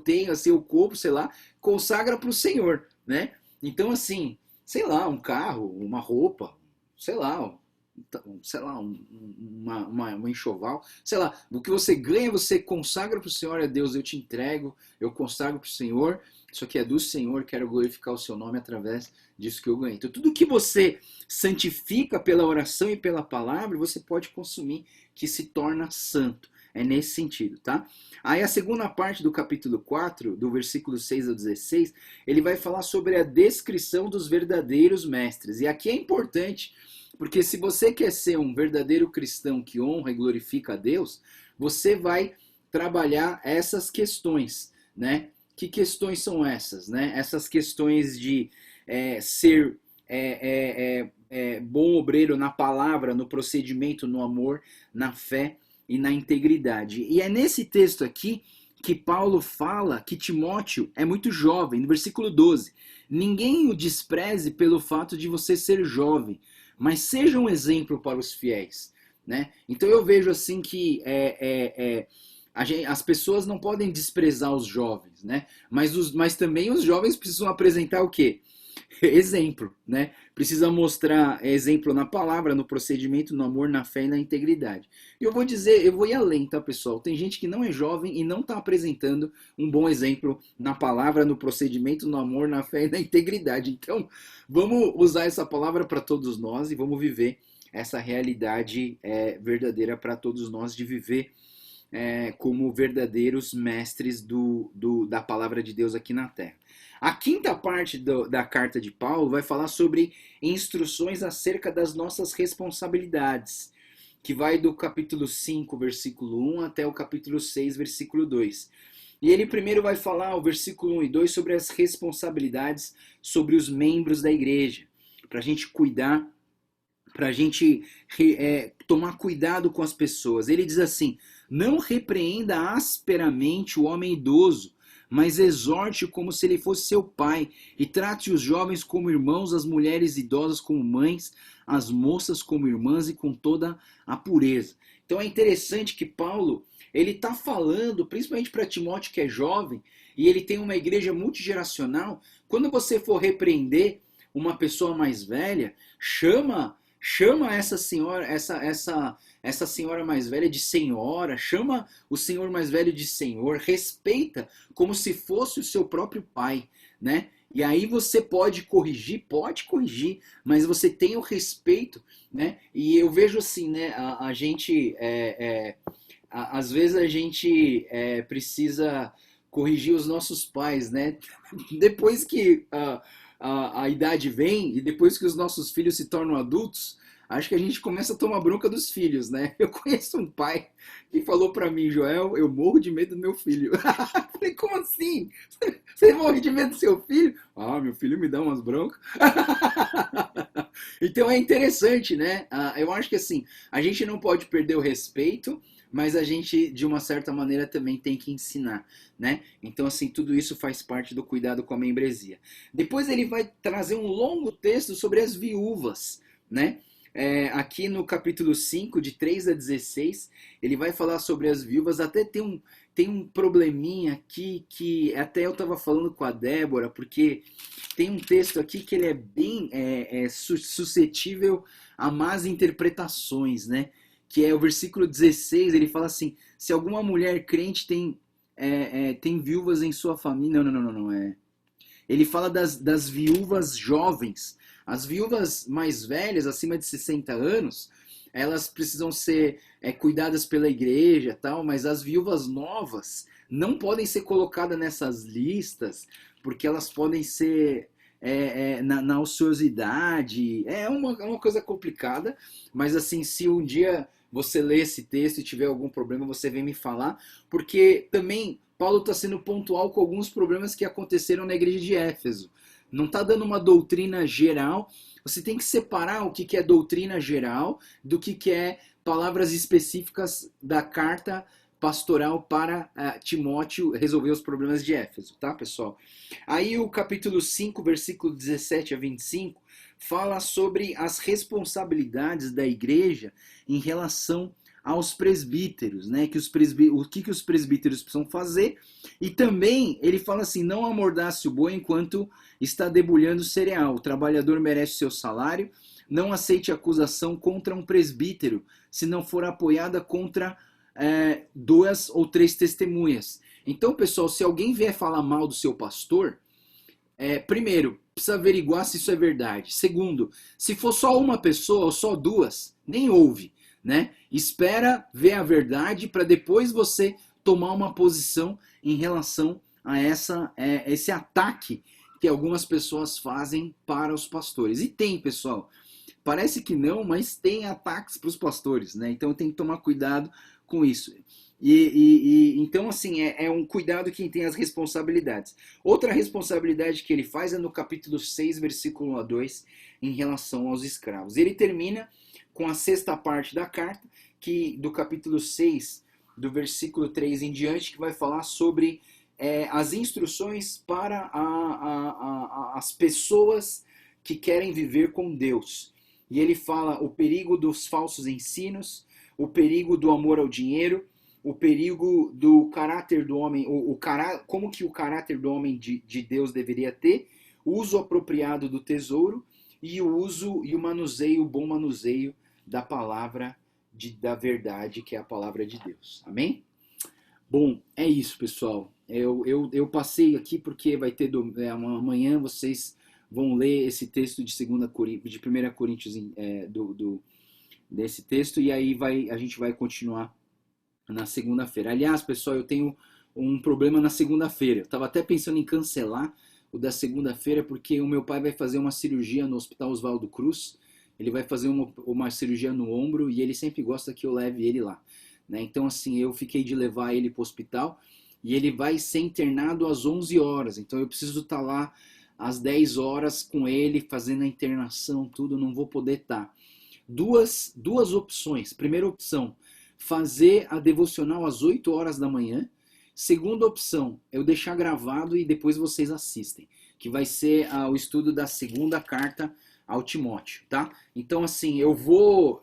tenho, assim, eu compro, sei lá, consagra para o Senhor, né? Então, assim, sei lá, um carro, uma roupa, sei lá, um enxoval, sei lá, o que você ganha, você consagra para o Senhor, é Deus, eu te entrego, eu consagro para o Senhor, isso aqui é do Senhor, quero glorificar o seu nome através disso que eu ganhei. Então, tudo que você santifica pela oração e pela palavra, você pode consumir, que se torna santo. É nesse sentido, tá? Aí a segunda parte do capítulo 4, do versículo 6 ao 16, ele vai falar sobre a descrição dos verdadeiros mestres. E aqui é importante, porque se você quer ser um verdadeiro cristão que honra e glorifica a Deus, você vai trabalhar essas questões, né? Que questões são essas, né? Essas questões de ser bom obreiro na palavra, no procedimento, no amor, na fé e na integridade. E é nesse texto aqui que Paulo fala que Timóteo é muito jovem, no versículo 12. Ninguém o despreze pelo fato de você ser jovem, mas seja um exemplo para os fiéis, né? Então eu vejo assim que as pessoas não podem desprezar os jovens, né? Mas também os jovens precisam apresentar o quê? Exemplo, né? Precisa mostrar exemplo na palavra, no procedimento, no amor, na fé e na integridade. E eu vou dizer, eu vou ir além, tá, pessoal? Tem gente que não é jovem e não está apresentando um bom exemplo na palavra, no procedimento, no amor, na fé e na integridade. Então, vamos usar essa palavra para todos nós e vamos viver essa realidade verdadeira para todos nós, de viver como verdadeiros mestres da palavra de Deus aqui na terra. A quinta parte da carta de Paulo vai falar sobre instruções acerca das nossas responsabilidades, que vai do capítulo 5, versículo 1 até o capítulo 6, versículo 2. E ele primeiro vai falar, o versículo 1 e 2, sobre as responsabilidades sobre os membros da igreja, para a gente cuidar, para a gente tomar cuidado com as pessoas. Ele diz assim: não repreenda asperamente o homem idoso, mas exorte-o como se ele fosse seu pai, e trate os jovens como irmãos, as mulheres idosas como mães, as moças como irmãs e com toda a pureza. Então é interessante que Paulo, ele está falando, principalmente para Timóteo, que é jovem, e ele tem uma igreja multigeracional. Quando você for repreender uma pessoa mais velha, chama essa senhora, essa senhora mais velha de senhora, chama o senhor mais velho de senhor, respeita como se fosse o seu próprio pai, né? E aí você pode corrigir, mas você tem o respeito, né? E eu vejo assim, né? A gente, às vezes a gente precisa corrigir os nossos pais, né? Depois que a idade vem e depois que os nossos filhos se tornam adultos, acho que a gente começa a tomar bronca dos filhos, né? Eu conheço um pai que falou pra mim: Joel, eu morro de medo do meu filho. Falei, como assim? Você morre de medo do seu filho? Ah, meu filho me dá umas broncas. Então é interessante, né? Eu acho que assim, a gente não pode perder o respeito, mas a gente, de uma certa maneira, também tem que ensinar, né? Então, assim, tudo isso faz parte do cuidado com a membresia. Depois ele vai trazer um longo texto sobre as viúvas, né? Aqui no capítulo 5, de 3 a 16, ele vai falar sobre as viúvas. Até tem um probleminha aqui que até eu estava falando com a Débora, porque tem um texto aqui que ele é bem suscetível a más interpretações, né? Que é o versículo 16, ele fala assim: se alguma mulher crente tem viúvas em sua família. Não. Ele fala das viúvas jovens. As viúvas mais velhas, acima de 60 anos, elas precisam ser cuidadas pela igreja e tal, mas as viúvas novas não podem ser colocadas nessas listas, porque elas podem ser na ociosidade. É uma coisa complicada, mas assim, se um dia você ler esse texto e tiver algum problema, você vem me falar, porque também Paulo está sendo pontual com alguns problemas que aconteceram na igreja de Éfeso. Não está dando uma doutrina geral. Você tem que separar o que é doutrina geral do que é palavras específicas da carta pastoral para Timóteo resolver os problemas de Éfeso, tá, pessoal? Aí o capítulo 5, versículo 17 a 25, fala sobre as responsabilidades da igreja em relação aos presbíteros, né? O que os presbíteros precisam fazer. E também ele fala assim: não amordace o boi enquanto está debulhando o cereal. O trabalhador merece seu salário. Não aceite acusação contra um presbítero, se não for apoiada contra 2 ou 3 testemunhas. Então, pessoal, se alguém vier falar mal do seu pastor, primeiro, precisa averiguar se isso é verdade. Segundo, se for só uma pessoa ou só duas, nem ouve, né? Espera ver a verdade para depois você tomar uma posição em relação a esse ataque que algumas pessoas fazem para os pastores. E tem, pessoal, parece que não, mas tem ataques para os pastores, né? Então tem que tomar cuidado com isso. Então, assim, é um cuidado quem tem as responsabilidades. Outra responsabilidade que ele faz é no capítulo 6, versículo 1 a 2, em relação aos escravos. Ele termina com a sexta parte da carta, do capítulo 6, do versículo 3 em diante, que vai falar sobre as instruções para as pessoas que querem viver com Deus. E ele fala o perigo dos falsos ensinos, o perigo do amor ao dinheiro, o perigo do caráter do homem, como que o caráter do homem de Deus deveria ter, o uso apropriado do tesouro e o uso e o bom manuseio da palavra da verdade, que é a palavra de Deus. Amém? Bom, é isso, pessoal. Eu passei aqui porque vai ter amanhã vocês vão ler esse texto de 1 Coríntios desse texto, e aí a gente vai continuar na segunda-feira. Aliás, pessoal, eu tenho um problema na segunda-feira. Eu estava até pensando em cancelar o da segunda-feira, porque o meu pai vai fazer uma cirurgia no Hospital Oswaldo Cruz. Ele vai fazer uma cirurgia no ombro e ele sempre gosta que eu leve ele lá, né? Então, assim, eu fiquei de levar ele para o hospital e ele vai ser internado às 11 horas. Então, eu preciso estar lá às 10 horas com ele, fazendo a internação, tudo. Não vou poder estar. Duas opções. Primeira opção, fazer a devocional às 8 horas da manhã. Segunda opção, eu deixar gravado e depois vocês assistem, que vai ser o estudo da segunda carta ao Timóteo, tá? Então, assim, eu vou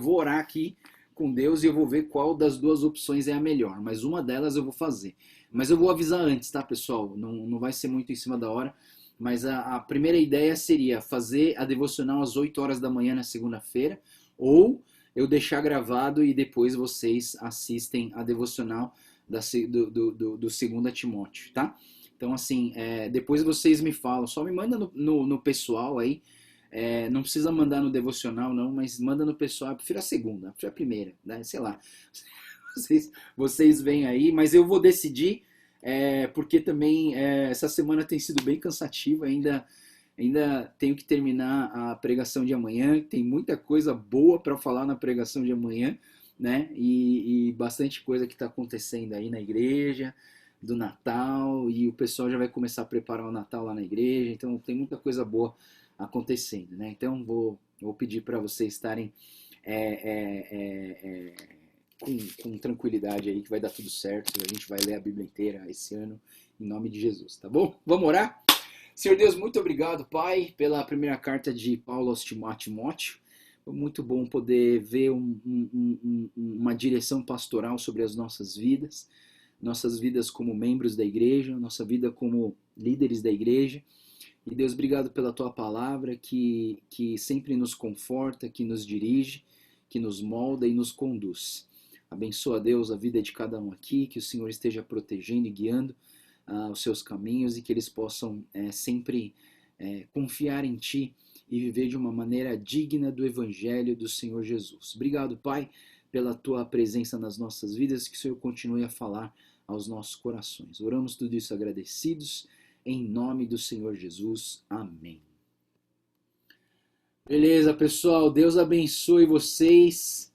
orar aqui com Deus e eu vou ver qual das duas opções é a melhor, mas uma delas eu vou fazer. Mas eu vou avisar antes, tá, pessoal? Não vai ser muito em cima da hora, mas a primeira ideia seria fazer a devocional às 8 horas da manhã na segunda-feira, ou eu deixar gravado e depois vocês assistem a devocional do 2 Timóteo, tá? Então, assim, depois vocês me falam, só me manda no pessoal aí, não precisa mandar no devocional não, mas manda no pessoal. Eu prefiro a segunda, eu prefiro a primeira, né? Sei lá, vocês vêm aí, mas eu vou decidir, porque também essa semana tem sido bem cansativa, ainda tenho que terminar a pregação de amanhã, tem muita coisa boa para falar na pregação de amanhã, né? E bastante coisa que está acontecendo aí na igreja, do Natal, e o pessoal já vai começar a preparar o Natal lá na igreja, então tem muita coisa boa acontecendo, né? Então vou pedir para vocês estarem com tranquilidade aí, que vai dar tudo certo, a gente vai ler a Bíblia inteira esse ano, em nome de Jesus, tá bom? Vamos orar? Senhor Deus, muito obrigado, Pai, pela primeira carta de Paulo a Timóteo. Foi muito bom poder ver uma direção pastoral sobre as nossas vidas como membros da igreja, nossa vida como líderes da igreja. E Deus, obrigado pela tua palavra que sempre nos conforta, que nos dirige, que nos molda e nos conduz. Abençoa, Deus, a vida de cada um aqui, que o Senhor esteja protegendo e guiando os seus caminhos e que eles possam sempre confiar em Ti e viver de uma maneira digna do Evangelho do Senhor Jesus. Obrigado, Pai, pela Tua presença nas nossas vidas, que o Senhor continue a falar aos nossos corações. Oramos tudo isso agradecidos, em nome do Senhor Jesus. Amém. Beleza, pessoal, Deus abençoe vocês,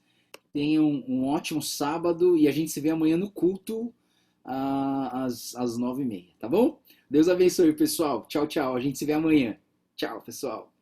tenham um ótimo sábado e a gente se vê amanhã no culto às 9h30, tá bom? Deus abençoe, pessoal. Tchau, tchau, a gente se vê amanhã. Tchau, pessoal.